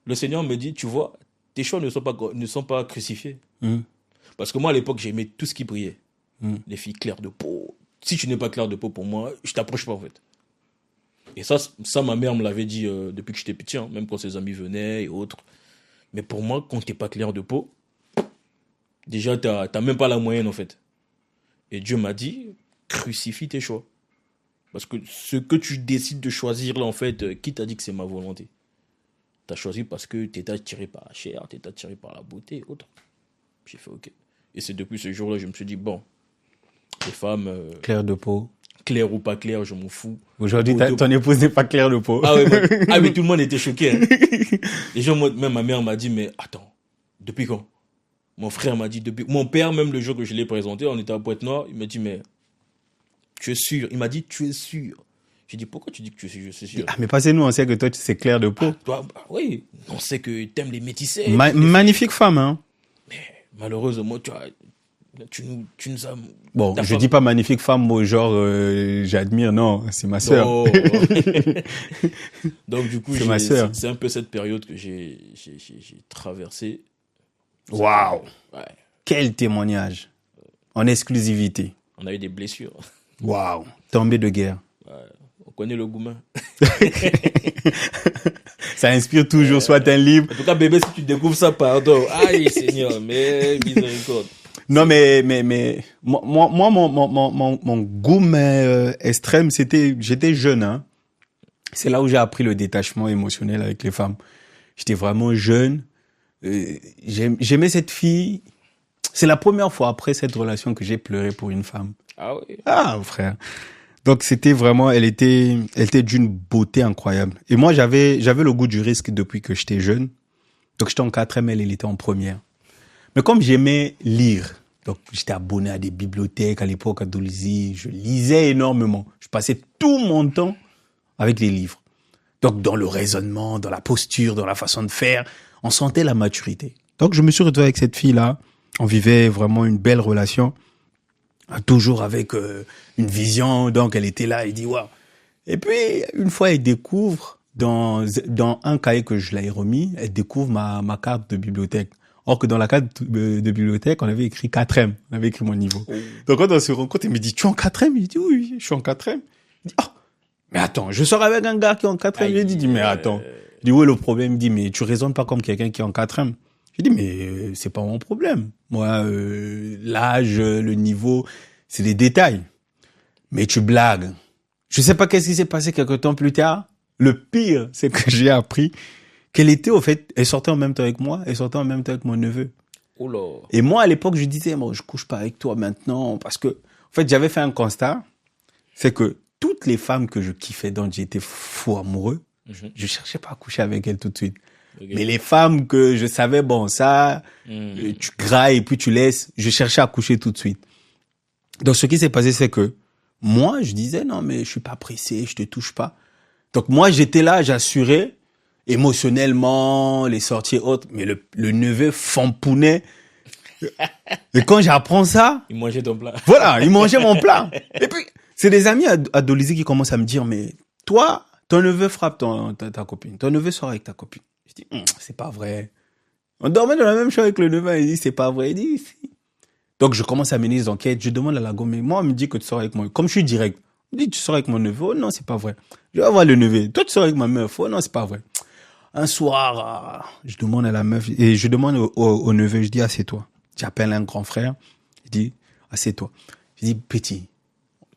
le Seigneur me dit, tu vois, tes choix ne sont pas crucifiés. Parce que moi, à l'époque, j'aimais tout ce qui brillait. Les filles claires de peau. Si tu n'es pas clair de peau pour moi, je t'approche pas en fait. Et ça ma mère me l'avait dit depuis que j'étais petit, hein, même quand ses amis venaient et autres. Mais pour moi, quand t'es pas clair de peau, déjà t'as même pas la moyenne en fait. Et Dieu m'a dit, crucifie tes choix. Parce que ce que tu décides de choisir là en fait, qui t'a dit que c'est ma volonté? T'as choisi parce que t'étais attiré par la chair, t'étais attiré par la beauté et autres. J'ai fait ok. Et c'est depuis ce jour-là, je me suis dit, bon, les femmes... clair de peau. Clair ou pas clair, je m'en fous. Aujourd'hui, ton épouse n'est pas claire de peau. Ah ouais, mais tout le monde était choqué. Hein. Les gens, même ma mère m'a dit, mais attends, depuis quand? Mon frère m'a dit, depuis... Mon père, même le jour que je l'ai présenté, on était à Pointe-Noire, il m'a dit, mais tu es sûr? Il m'a dit, tu es sûr? J'ai dit, pourquoi tu dis que tu es sûr? Je suis sûr. Ah, mais passez-nous, on sait que toi, c'est clair de peau. Ah, toi, oui, on sait que t'aimes les métissés. Magnifique femme, hein. Mais malheureusement, tu nous as... Bon, je dis pas magnifique femme, moi, genre, j'admire, non, c'est ma sœur. Donc, du coup, c'est un peu cette période que j'ai traversée. Waouh! Ouais. Quel témoignage! En exclusivité. On a eu des blessures. Waouh! Tombé de guerre. Ouais, on connaît le Goumin. Ça inspire toujours, soit un livre. En tout cas, bébé, si tu découvres ça, pardon. Aïe, Seigneur, mais miséricorde. Non, mais moi, mon goût extrême, j'étais jeune, hein. C'est là où j'ai appris le détachement émotionnel avec les femmes. J'étais vraiment jeune. J'aimais cette fille. C'est la première fois après cette relation que j'ai pleuré pour une femme. Ah oui. Ah, frère. Donc c'était vraiment, elle était d'une beauté incroyable. Et moi, j'avais le goût du risque depuis que j'étais jeune. Donc j'étais en 4e, elle était en première. Mais comme j'aimais lire, donc j'étais abonné à des bibliothèques à l'époque à Dolisie, je lisais énormément. Je passais tout mon temps avec les livres. Donc dans le raisonnement, dans la posture, dans la façon de faire, on sentait la maturité. Donc je me suis retrouvé avec cette fille-là. On vivait vraiment une belle relation. Toujours avec une vision. Donc elle était là, elle dit waouh. Et puis une fois elle découvre dans un cahier que je l'ai remis, elle découvre ma carte de bibliothèque. Or que dans la carte de bibliothèque, on avait écrit 4e. On avait écrit mon niveau. Oh. Donc quand on se rencontre, elle me dit, tu es en 4e? Il dit, oui, je suis en 4e. Il dit, oh, mais attends, je sors avec un gars qui est en 4e. J'ai dit, mais attends. Il dit, oui, le problème, il dit, mais tu raisonnes pas comme quelqu'un qui est en 4e. J'ai dit, mais c'est pas mon problème. Moi, l'âge, le niveau, c'est des détails. Mais tu blagues. Je sais pas qu'est-ce qui s'est passé quelque temps plus tard. Le pire, c'est que j'ai appris qu'elle était, au fait, elle sortait en même temps avec moi, elle sortait en même temps avec mon neveu. Oula. Et moi, à l'époque, je disais, bon, je couche pas avec toi maintenant, parce que, en fait, j'avais fait un constat, c'est que toutes les femmes que je kiffais, dont j'étais fou amoureux, je cherchais pas à coucher avec elles tout de suite. Okay. Mais les femmes que je savais, bon, ça, tu grailles et puis tu laisses, je cherchais à coucher tout de suite. Donc, ce qui s'est passé, c'est que, moi, je disais, non, mais je suis pas pressé, je te touche pas. Donc, moi, j'étais là, j'assurais, émotionnellement, les sorties autres, mais le neveu fampounait. Et quand j'apprends ça... Il mangeait ton plat. Voilà, il mangeait mon plat. Et puis, c'est des amis à Dolisie qui commencent à me dire, mais toi, ton neveu frappe ta copine. Ton neveu sort avec ta copine. Je dis, c'est pas vrai. On dormait dans la même chambre avec le neveu. Il dit, c'est pas vrai. Il dit, si. Donc, je commence à mener des enquêtes. Je demande à la gomme, moi, on me dit que tu sors avec moi. Comme je suis direct. Il me dit, tu sors avec mon neveu. Oh non, c'est pas vrai. Je vais voir le neveu. Toi, tu sors avec ma meuf. Oh non, c'est pas vrai. Un soir, je demande à la meuf, et je demande au neveu, je dis, assieds-toi. J'appelle un grand frère, je dis, assieds-toi. Je dis, petit,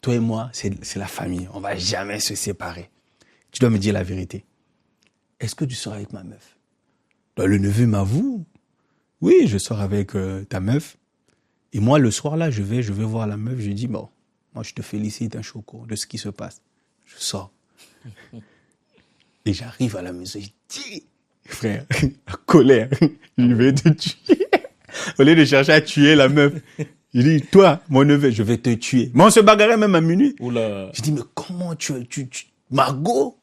toi et moi, c'est la famille, on va jamais se séparer. Tu dois me dire la vérité. Est-ce que tu sors avec ma meuf? Donc, le neveu m'avoue, oui, je sors avec ta meuf. Et moi, le soir là, je vais voir la meuf, je dis, bon, moi je te félicite, un choco, de ce qui se passe. Je sors. Et j'arrive à la maison, je dis, frère, la colère, je vais te tuer. Au lieu de chercher à tuer la meuf, je dis, toi, mon neveu, je vais te tuer. Mais on se bagarrait même à minuit. Oula. Je dis, mais comment tu Margot,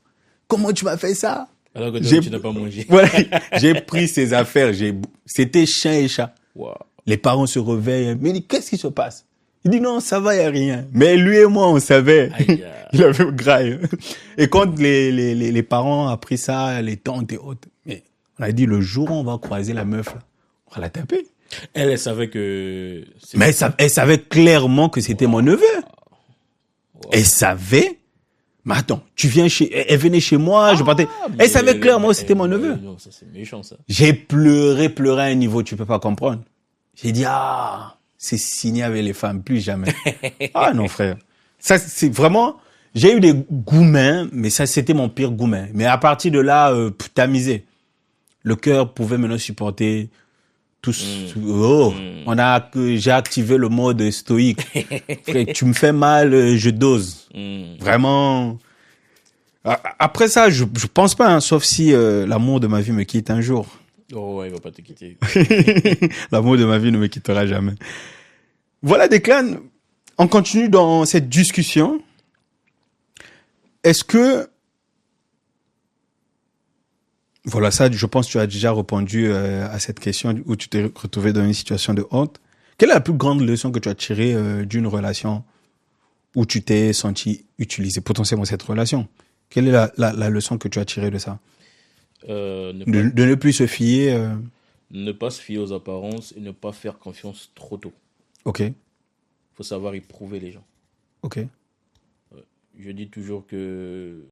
comment tu m'as fait ça? Alors que tu n'as pas mangé. Voilà, j'ai pris ses affaires, c'était chien et chat. Wow. Les parents se réveillent, mais il dit, qu'est-ce qui se passe? Il dit, non, ça va, il n'y a rien. Mais lui et moi, on savait. Aïe. Il avait graille. Et quand les parents ont appris ça, les tantes et autres, mais on a dit, le jour où on va croiser la meuf, là, on va la taper. Elle savait que... Mais elle savait clairement que c'était mon neveu. Wow. Elle savait. Mais attends, elle venait chez moi, je partais. Elle savait clairement que c'était mon neveu. Non, ça c'est méchant, ça. J'ai pleuré à un niveau, tu peux pas comprendre. J'ai dit, c'est signé avec les femmes, plus jamais. Ah non, frère. Ça, c'est vraiment... J'ai eu des goumins, mais ça, c'était mon pire goumin. Mais à partir de là, tamisé. Le cœur pouvait maintenant supporter tous, j'ai activé le mode stoïque. Frère, tu me fais mal, je dose. Vraiment. Après ça, je pense pas, hein, sauf si l'amour de ma vie me quitte un jour. Oh ouais, il va pas te quitter. L'amour de ma vie ne me quittera jamais. Voilà, Declan. On continue dans cette discussion. Est-ce que... Voilà, ça, je pense que tu as déjà répondu à cette question où tu t'es retrouvé dans une situation de honte. Quelle est la plus grande leçon que tu as tirée d'une relation où tu t'es senti utiliser potentiellement cette relation? Quelle est la leçon que tu as tirée de ça? De ne plus se fier. Ne pas se fier aux apparences et ne pas faire confiance trop tôt. Ok. Faut savoir éprouver les gens. Ok. Je dis toujours que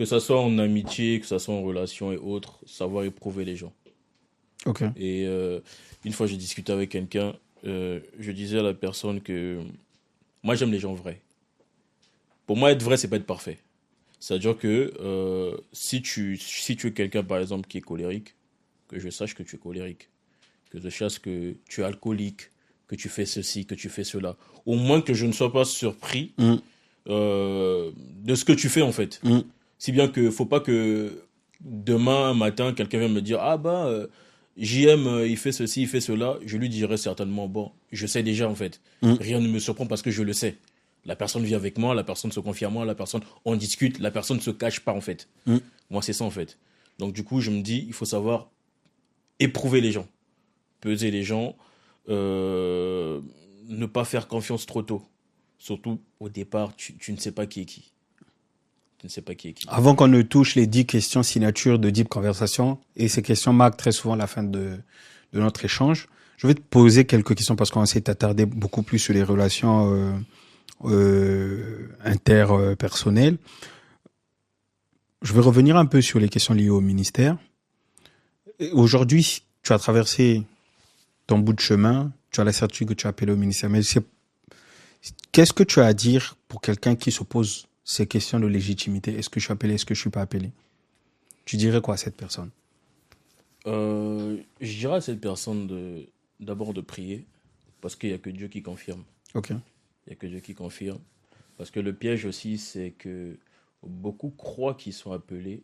ça soit en amitié, que ça soit en relation et autres, savoir éprouver les gens. Ok. Et une fois, j'ai discuté avec quelqu'un, je disais à la personne que moi, j'aime les gens vrais. Pour moi, être vrai, c'est pas être parfait. C'est-à-dire que si tu es quelqu'un, par exemple, qui est colérique, que je sache que tu es colérique, que je sache que tu es alcoolique, que tu fais ceci, que tu fais cela. Au moins que je ne sois pas surpris de ce que tu fais, en fait. Si bien que faut pas que demain matin, quelqu'un vienne me dire « Ah bah, JM, il fait ceci, il fait cela », je lui dirai certainement « Bon, je sais déjà, en fait. Rien ne me surprend parce que je le sais. » La personne vit avec moi, la personne se confie à moi, la personne, on discute, la personne ne se cache pas, en fait. Moi, c'est ça, en fait. Donc, du coup, je me dis, il faut savoir éprouver les gens, peser les gens, ne pas faire confiance trop tôt. Surtout, au départ, tu ne sais pas qui est qui. Tu ne sais pas qui est qui. Avant qu'on ne touche les 10 questions signatures de Deep Conversation, et ces questions marquent très souvent la fin de notre échange, je vais te poser quelques questions parce qu'on s'est attardé beaucoup plus sur les relations interpersonnelles. Je vais revenir un peu sur les questions liées au ministère. Aujourd'hui, tu as traversé ton bout de chemin, tu as la certitude que tu as appelé au ministère. Mais qu'est-ce que tu as à dire pour quelqu'un qui se pose ces questions de légitimité? Est-ce que je suis appelé, est-ce que je suis pas appelé? Tu dirais quoi à cette personne? Je dirais à cette personne d'abord de prier, parce qu'il n'y a que Dieu qui confirme. Ok. Il n'y a que Dieu qui confirme. Parce que le piège aussi, c'est que beaucoup croient qu'ils sont appelés,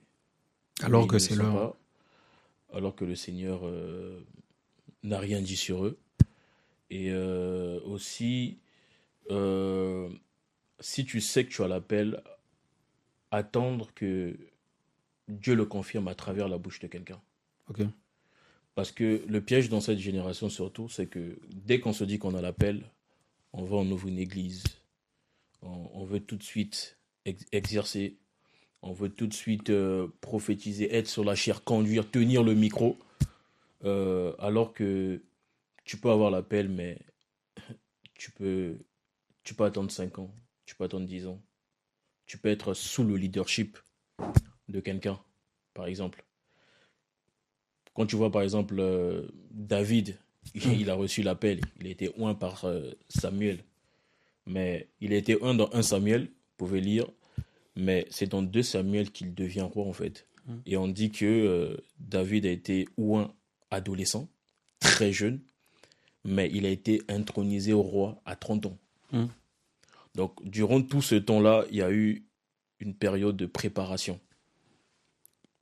alors que c'est leur... alors que le Seigneur n'a rien dit sur eux. Et aussi, si tu sais que tu as l'appel, attendre que Dieu le confirme à travers la bouche de quelqu'un. Ok. Parce que le piège dans cette génération surtout, c'est que dès qu'on se dit qu'on a l'appel, on va, on ouvre une église. On veut tout de suite exercer. On veut tout de suite prophétiser, être sur la chair, conduire, tenir le micro. Alors que tu peux avoir l'appel, mais tu peux attendre 5 ans, tu peux attendre 10 ans. Tu peux être sous le leadership de quelqu'un, par exemple. Quand tu vois, par exemple, David, il a reçu l'appel. Il a été oint par Samuel. Mais il a été oint dans 1 Samuel, vous pouvez lire. Mais c'est dans 2 Samuel qu'il devient roi, en fait. Et on dit que David a été oint adolescent, très jeune. Mais il a été intronisé au roi à 30 ans. Donc, durant tout ce temps-là, il y a eu une période de préparation.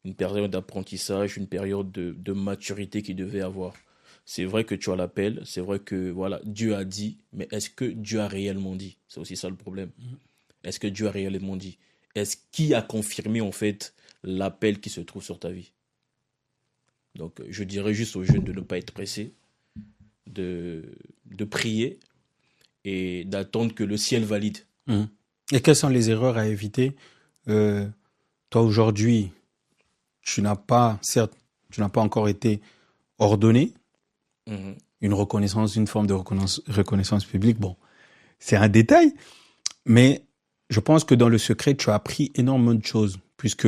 Une période d'apprentissage, une période de maturité qu'il devait avoir. C'est vrai que tu as l'appel, c'est vrai que voilà, Dieu a dit, mais est-ce que Dieu a réellement dit? C'est aussi ça le problème. Est-ce que Dieu a réellement dit? Est-ce qui a confirmé en fait l'appel qui se trouve sur ta vie? Donc je dirais juste aux jeunes de ne pas être pressés, de prier et d'attendre que le ciel valide. Et quelles sont les erreurs à éviter? Toi aujourd'hui, tu n'as pas encore été ordonné. Une reconnaissance, une forme de reconnaissance publique. Bon, c'est un détail, mais je pense que dans le secret, tu as appris énormément de choses puisque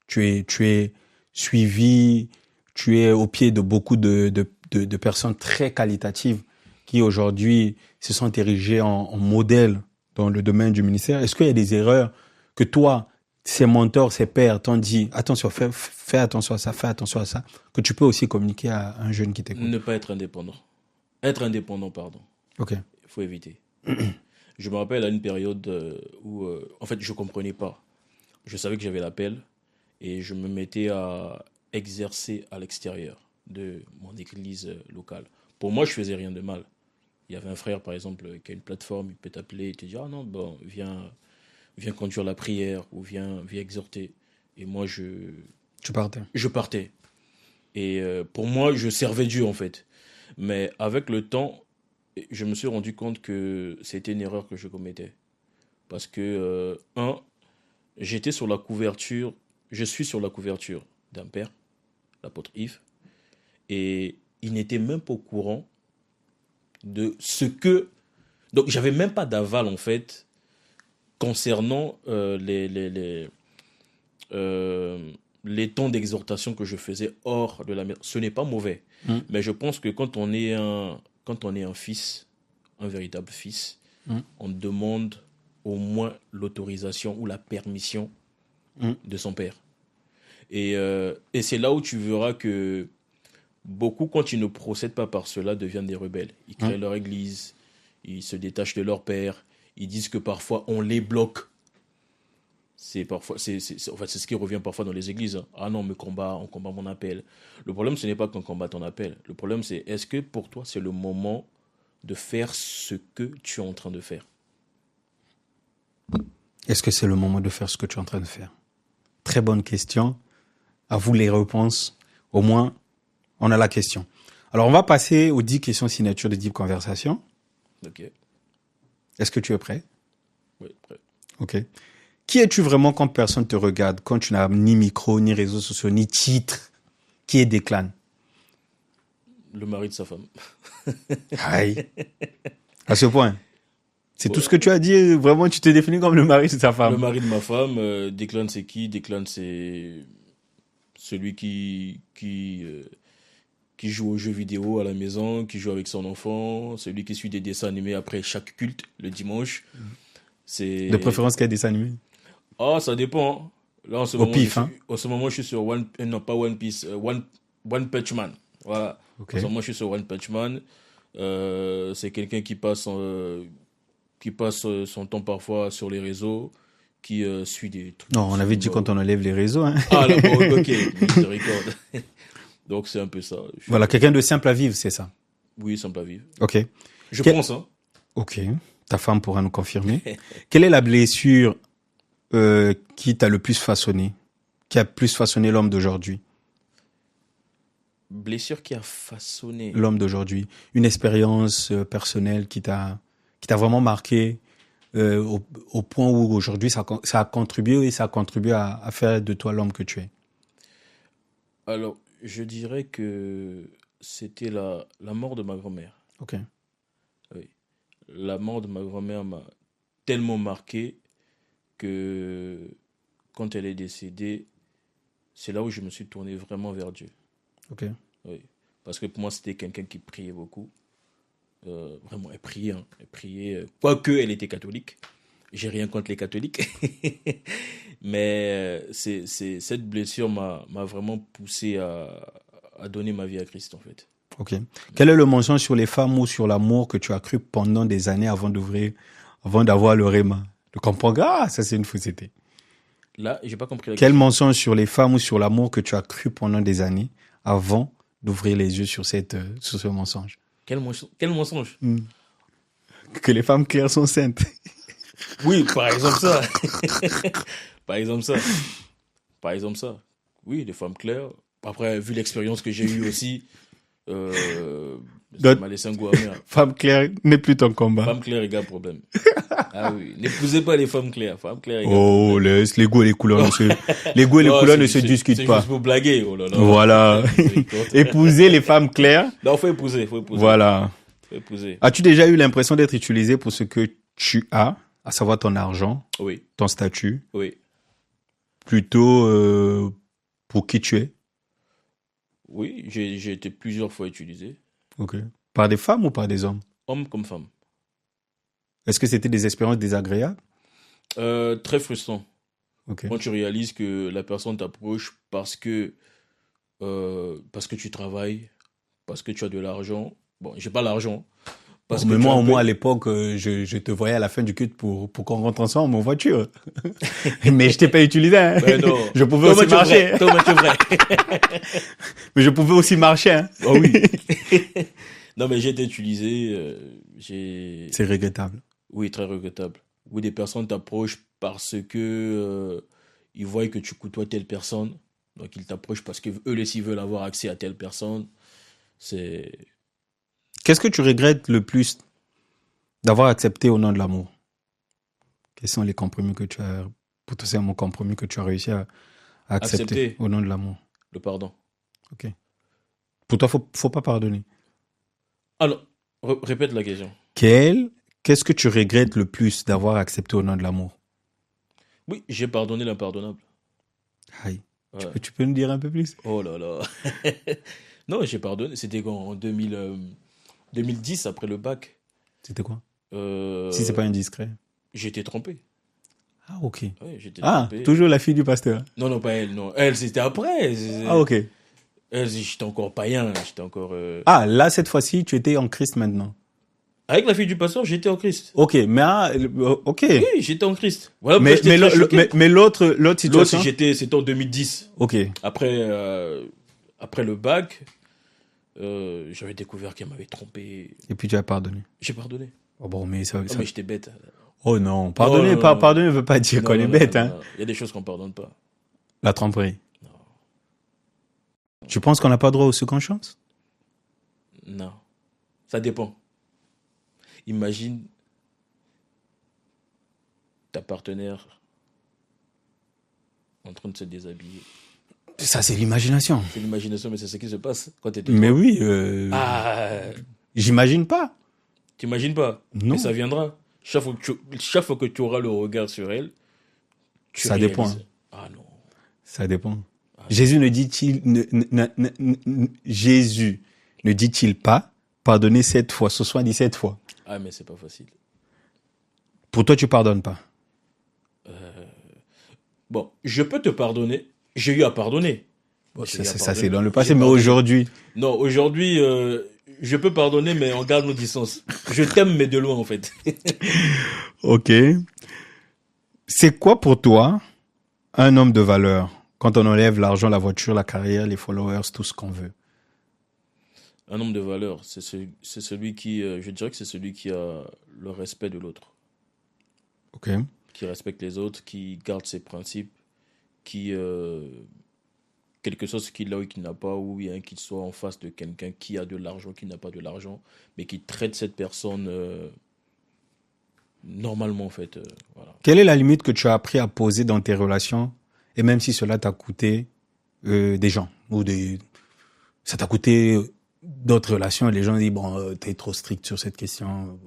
tu es suivi, tu es au pied de beaucoup de personnes très qualitatives qui aujourd'hui se sont érigées en modèle dans le domaine du ministère. Est-ce qu'il y a des erreurs que toi, ces mentors, ces pères t'ont dit, attention, fais attention à ça, fais attention à ça, que tu peux aussi communiquer à un jeune qui t'écoute? Ne pas être indépendant. Être indépendant, pardon. Ok. Il faut éviter. Je me rappelle à une période où, en fait, je ne comprenais pas. Je savais que j'avais l'appel et je me mettais à exercer à l'extérieur de mon église locale. Pour moi, je faisais rien de mal. Il y avait un frère, par exemple, qui a une plateforme, il peut t'appeler et te dire « Ah non, bon, viens conduire la prière ou viens exhorter. » Et moi, Tu partais. je partais. Et pour moi, je servais Dieu, en fait. Mais avec le temps, je me suis rendu compte que c'était une erreur que je commettais. Parce que, je suis sur la couverture d'un père, l'apôtre Yves, et il n'était même pas au courant de ce que... Donc, j'avais même pas d'aval, en fait, concernant les temps d'exhortation que je faisais hors de la maison. Ce n'est pas mauvais, mais je pense que quand on est un fils, un véritable fils, on demande au moins l'autorisation ou la permission de son père. Et c'est là où tu verras que beaucoup, quand ils ne procèdent pas par cela, deviennent des rebelles. Ils créent leur église, ils se détachent de leur père, ils disent que parfois on les bloque. C'est ce qui revient parfois dans les églises. Ah non, on combat mon appel. Le problème, ce n'est pas qu'on combat ton appel. Le problème, c'est est-ce que pour toi, c'est le moment de faire ce que tu es en train de faire? Est-ce que c'est le moment de faire ce que tu es en train de faire? Très bonne question. À vous les réponses. Au moins, on a la question. Alors, on va passer aux 10 questions signature de Deep Conversation. Ok. Est-ce que tu es prêt? Oui, prêt. Ok. Qui es-tu vraiment quand personne te regarde, quand tu n'as ni micro, ni réseaux sociaux, ni titre? Qui est Declan? Le mari de sa femme. Aïe. À ce point. C'est tout ce que tu as dit. Vraiment, tu te définis comme le mari de sa femme. Le mari de ma femme. Declan, c'est qui? Declan, c'est celui qui joue aux jeux vidéo à la maison, qui joue avec son enfant, celui qui suit des dessins animés après chaque culte le dimanche. C'est... De préférence, quel dessin animé? Ah, ça dépend. Hein. Là, en ce moment, je suis sur One Punch Man. Voilà. Okay. En ce moment, je suis sur One Punch Man. C'est quelqu'un qui passe son temps parfois sur les réseaux, qui suit des trucs. Non, on avait dit quand on enlève les réseaux. Hein. Ah, là, bon, ok, je recorde. Donc, c'est un peu ça. Voilà, quelqu'un de simple à vivre, c'est ça? Oui, simple à vivre. Ok. Je pense, hein. Ok. Ta femme pourra nous confirmer. Quelle est la blessure qui t'a le plus façonné, qui a plus façonné l'homme d'aujourd'hui? Blessure qui a façonné l'homme d'aujourd'hui. Une expérience personnelle qui t'a vraiment marqué au point où aujourd'hui ça a contribué et ça a contribué à faire de toi l'homme que tu es. Alors, je dirais que c'était la mort de ma grand-mère. Ok. Oui. La mort de ma grand-mère m'a tellement marqué que quand elle est décédée, c'est là où je me suis tourné vraiment vers Dieu. Ok. Oui. Parce que pour moi, c'était quelqu'un qui priait beaucoup. Vraiment, elle priait. Hein. Elle priait. Quoique elle était catholique. J'ai rien contre les catholiques. Mais cette blessure m'a vraiment poussé à donner ma vie à Christ, en fait. Ok. Quel est le mensonge sur les femmes ou sur l'amour que tu as cru pendant des années avant d'avoir le réma? De comprendre, ça c'est une fausseté. Là, j'ai pas compris la Quel question. mensonge sur les femmes ou sur l'amour que tu as cru pendant des années avant d'ouvrir les yeux sur ce mensonge? Quel mensonge? Que les femmes claires sont saintes. Oui, par exemple ça. Par exemple ça. Oui, les femmes claires. Après, vu l'expérience que j'ai eue aussi, ça m'a laissé un goût amer. Femme claire n'est plus ton combat. Femme claire égale problème. Ah oui, n'épousez pas les femmes claires. Femme claire égale problème. Laisse les goûts et les couleurs ne se discutent pas. C'est juste pour blaguer. Oh là là. Voilà. Épouser les femmes claires. Non, faut épouser. Voilà. Faut épouser. As-tu déjà eu l'impression d'être utilisé pour ce que tu as, à savoir ton argent, oui, ton statut, oui, plutôt pour qui tu es? Oui, j'ai été plusieurs fois utilisé. Ok. Par des femmes ou par des hommes? Hommes comme femmes. Est-ce que c'était des expériences désagréables? Très frustrant. Ok. Quand tu réalises que la personne t'approche parce que tu travailles, parce que tu as de l'argent. Bon, j'ai pas l'argent. Bon, Parce que mais tu as moi, un au peu. moins, à l'époque, je te voyais à la fin du culte pour qu'on rentre ensemble en voiture. Mais je t'ai pas utilisé, hein. Ben non. Je pouvais Toi, aussi tu es vrai. marcher. Toi, tu es vrai. Mais je pouvais aussi marcher, hein. Ah oui. Non, mais j'ai été utilisé. C'est regrettable. Oui, très regrettable. Où des personnes t'approchent parce que ils voient que tu côtoies telle personne. Donc ils t'approchent parce que eux aussi veulent avoir accès à telle personne. C'est Qu'est-ce que tu regrettes le plus d'avoir accepté au nom de l'amour? Quels sont les compromis que tu as, potentiellement compromis que tu as réussi à accepter accepter au nom de l'amour? le pardon. Ok. Pour toi, faut pas pardonner. Alors, répète la question. Qu'est-ce que tu regrettes le plus d'avoir accepté au nom de l'amour? Oui, j'ai pardonné l'impardonnable. Aïe. Ouais. Tu peux nous dire un peu plus? Oh là là. Non, j'ai pardonné. C'était quand en 2010, après le bac. C'était quoi? Si c'est Euh, pas indiscret. J'étais trompé. Ah, ok. Ouais, j'étais Ah, trompé. toujours la fille du pasteur. Non, non, pas elle. Non, elle, c'était après. Ah, ok. Elle, j'étais encore païen. J'étais encore. Ah, là, cette fois-ci, tu étais en Christ maintenant. Avec la fille du pasteur, j'étais en Christ. Ok, mais ok. Oui, j'étais en Christ. Voilà pourquoi j'étais très choqué. Mais l'autre L'autre, situation. c'était en 2010. Ok. Après le bac, j'avais découvert qu'elle m'avait trompé. Et puis tu as pardonné. J'ai pardonné. Oh bon, mais ça. Oh, mais j'étais bête. Oh non, pardonner, Non, non, non. pardonner ne veut pas dire Non, qu'on non, est non, bête, non, hein. non. Il y a des choses qu'on pardonne pas. La tromperie. Non. Tu penses qu'on n'a pas droit aux secondes chances? Non. Ça dépend. Imagine ta partenaire en train de se déshabiller. Ça, c'est l'imagination. C'est l'imagination, mais c'est ce qui se passe quand tu es Mais oui, Ah, j'imagine pas. t'imagines pas. Non. Mais ça viendra. Chaque fois que tu auras le regard sur elle, tu Ça réalises. dépend. Ah non. Ça dépend. Jésus ne dit-il, Jésus ne dit-il pas, pardonnez 7 fois, 77 fois. Ah, mais c'est pas facile. Pour toi, tu pardonnes pas. Bon, je peux te pardonner. J'ai eu à pardonner. J'ai eu à Ça, pardonner. c'est dans le passé, J'ai mais pardonné. aujourd'hui. Non, aujourd'hui, je peux pardonner, mais on garde nos distances. Je t'aime, mais de loin, en fait. Ok. C'est quoi pour toi un homme de valeur quand on enlève l'argent, la voiture, la carrière, les followers, tout ce qu'on veut? Un homme de valeur, c'est celui qui, je dirais que c'est celui qui a le respect de l'autre, Ok. qui respecte les autres, qui garde ses principes, qui, quel que soit ce qu'il a ou qu'il n'a pas, ou bien qu'il soit en face de quelqu'un qui a de l'argent, qui n'a pas de l'argent, mais qui traite cette personne normalement, en fait. Voilà. Quelle est la limite que tu as appris à poser dans tes relations, et même si cela t'a coûté des gens, ou ça t'a coûté d'autres relations, et les gens disent, bon, t'es trop strict sur cette question.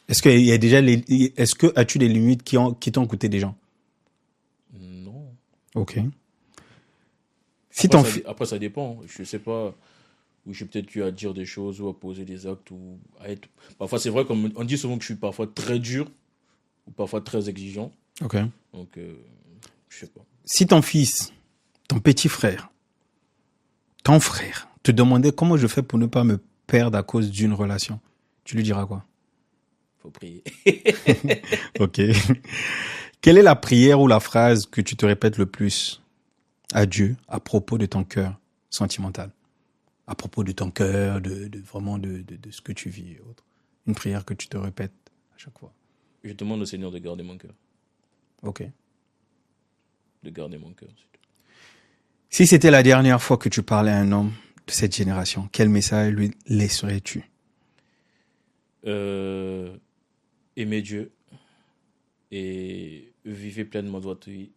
Est-ce qu'il y a déjà est-ce que as-tu des limites qui t'ont coûté des gens? Non. Ok. Si ton Après, ça dépend. Je sais pas. Où j'ai peut-être eu à dire des choses ou à poser des actes ou à être. Parfois, c'est vrai, comme on dit souvent que je suis parfois très dur ou parfois très exigeant. Ok. Donc, je sais pas. Si ton fils, ton petit frère, ton frère te demandait comment je fais pour ne pas me perdre à cause d'une relation, tu lui diras quoi? Faut prier. Ok. Quelle est la prière ou la phrase que tu te répètes le plus à Dieu à propos de ton cœur sentimental? À propos de ton cœur, vraiment de ce que tu vis et autres. Une prière que tu te répètes à chaque fois. Je demande au Seigneur de garder mon cœur. Ok. De garder mon cœur. C'est tout. Si c'était la dernière fois que tu parlais à un homme de cette génération, quel message lui laisserais-tu? Aimer Dieu et vivre pleinement votre vie,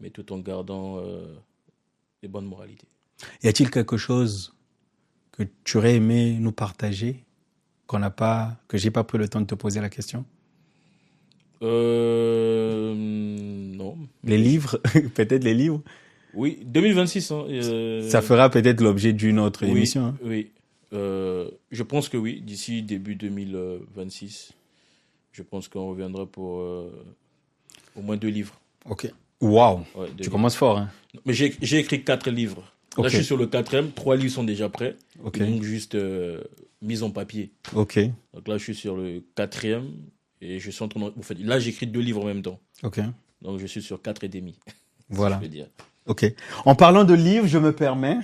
mais tout en gardant les bonnes moralités. Y a-t-il quelque chose que tu aurais aimé nous partager que j'ai pas pris le temps de te poser la question? Non. Les livres, peut-être les livres. Oui, 2026. Hein, Ça fera peut-être l'objet d'une autre oui, émission. Hein. Oui. Je pense que oui, d'ici début 2026, je pense qu'on reviendra pour au moins 2 livres. Ok. Waouh. Ouais, Tu commences fort, hein. Mais j'ai écrit 4 livres. Là, je suis sur le 4e. 3 livres sont déjà prêts. Ok. Donc, juste mise en papier. Ok. Donc là, je suis sur le 4e. Et je suis en train de... En fait, là, j'écris 2 livres en même temps. Ok. Donc, je suis sur 4 et demi. Voilà. Je veux dire. Ok. En parlant de livres, je me permets.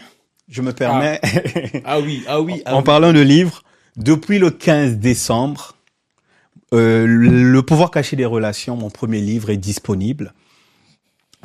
Ah oui. En parlant de livres, depuis le 15 décembre, Le pouvoir caché des relations, mon premier livre, est disponible.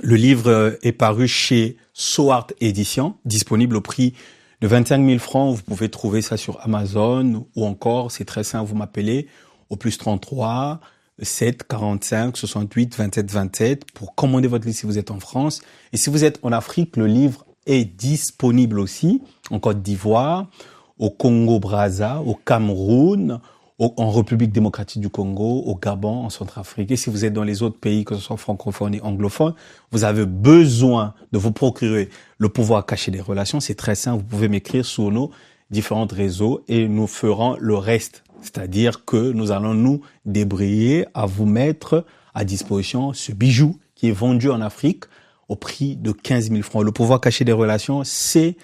Le livre est paru chez Soart Éditions, disponible au prix de 25 000 francs. Vous pouvez trouver ça sur Amazon ou encore, c'est très simple, vous m'appelez au plus 33 7 45 68 27 27 pour commander votre livre si vous êtes en France. Et si vous êtes en Afrique, le livre est disponible aussi en Côte d'Ivoire, au Congo-Brazza, au Cameroun, en République démocratique du Congo, au Gabon, en Centrafrique. Et si vous êtes dans les autres pays, que ce soit francophones et anglophones, vous avez besoin de vous procurer le pouvoir caché des relations. C'est très simple. Vous pouvez m'écrire sur nos différents réseaux et nous ferons le reste. C'est-à-dire que nous allons nous débrayer à vous mettre à disposition ce bijou qui est vendu en Afrique au prix de 15 000 francs. Le pouvoir caché des relations, c'est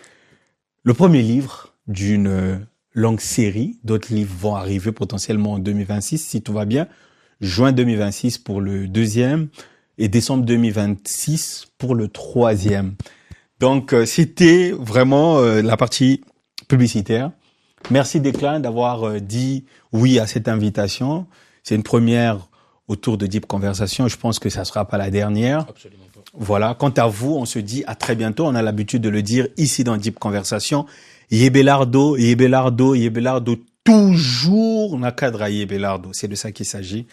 le premier livre d'une longue série. D'autres livres vont arriver potentiellement en 2026, si tout va bien. Juin 2026 pour le deuxième et décembre 2026 pour le troisième. Donc, c'était vraiment la partie publicitaire. Merci Declan d'avoir dit oui à cette invitation. C'est une première autour de Deep Conversation. Je pense que ça sera pas la dernière. Absolument pas. Voilà. Quant à vous, on se dit à très bientôt. On a l'habitude de le dire ici dans Deep Conversation. Yebelardo, toujours on a cadre à Yebelardo. C'est de ça qu'il s'agit.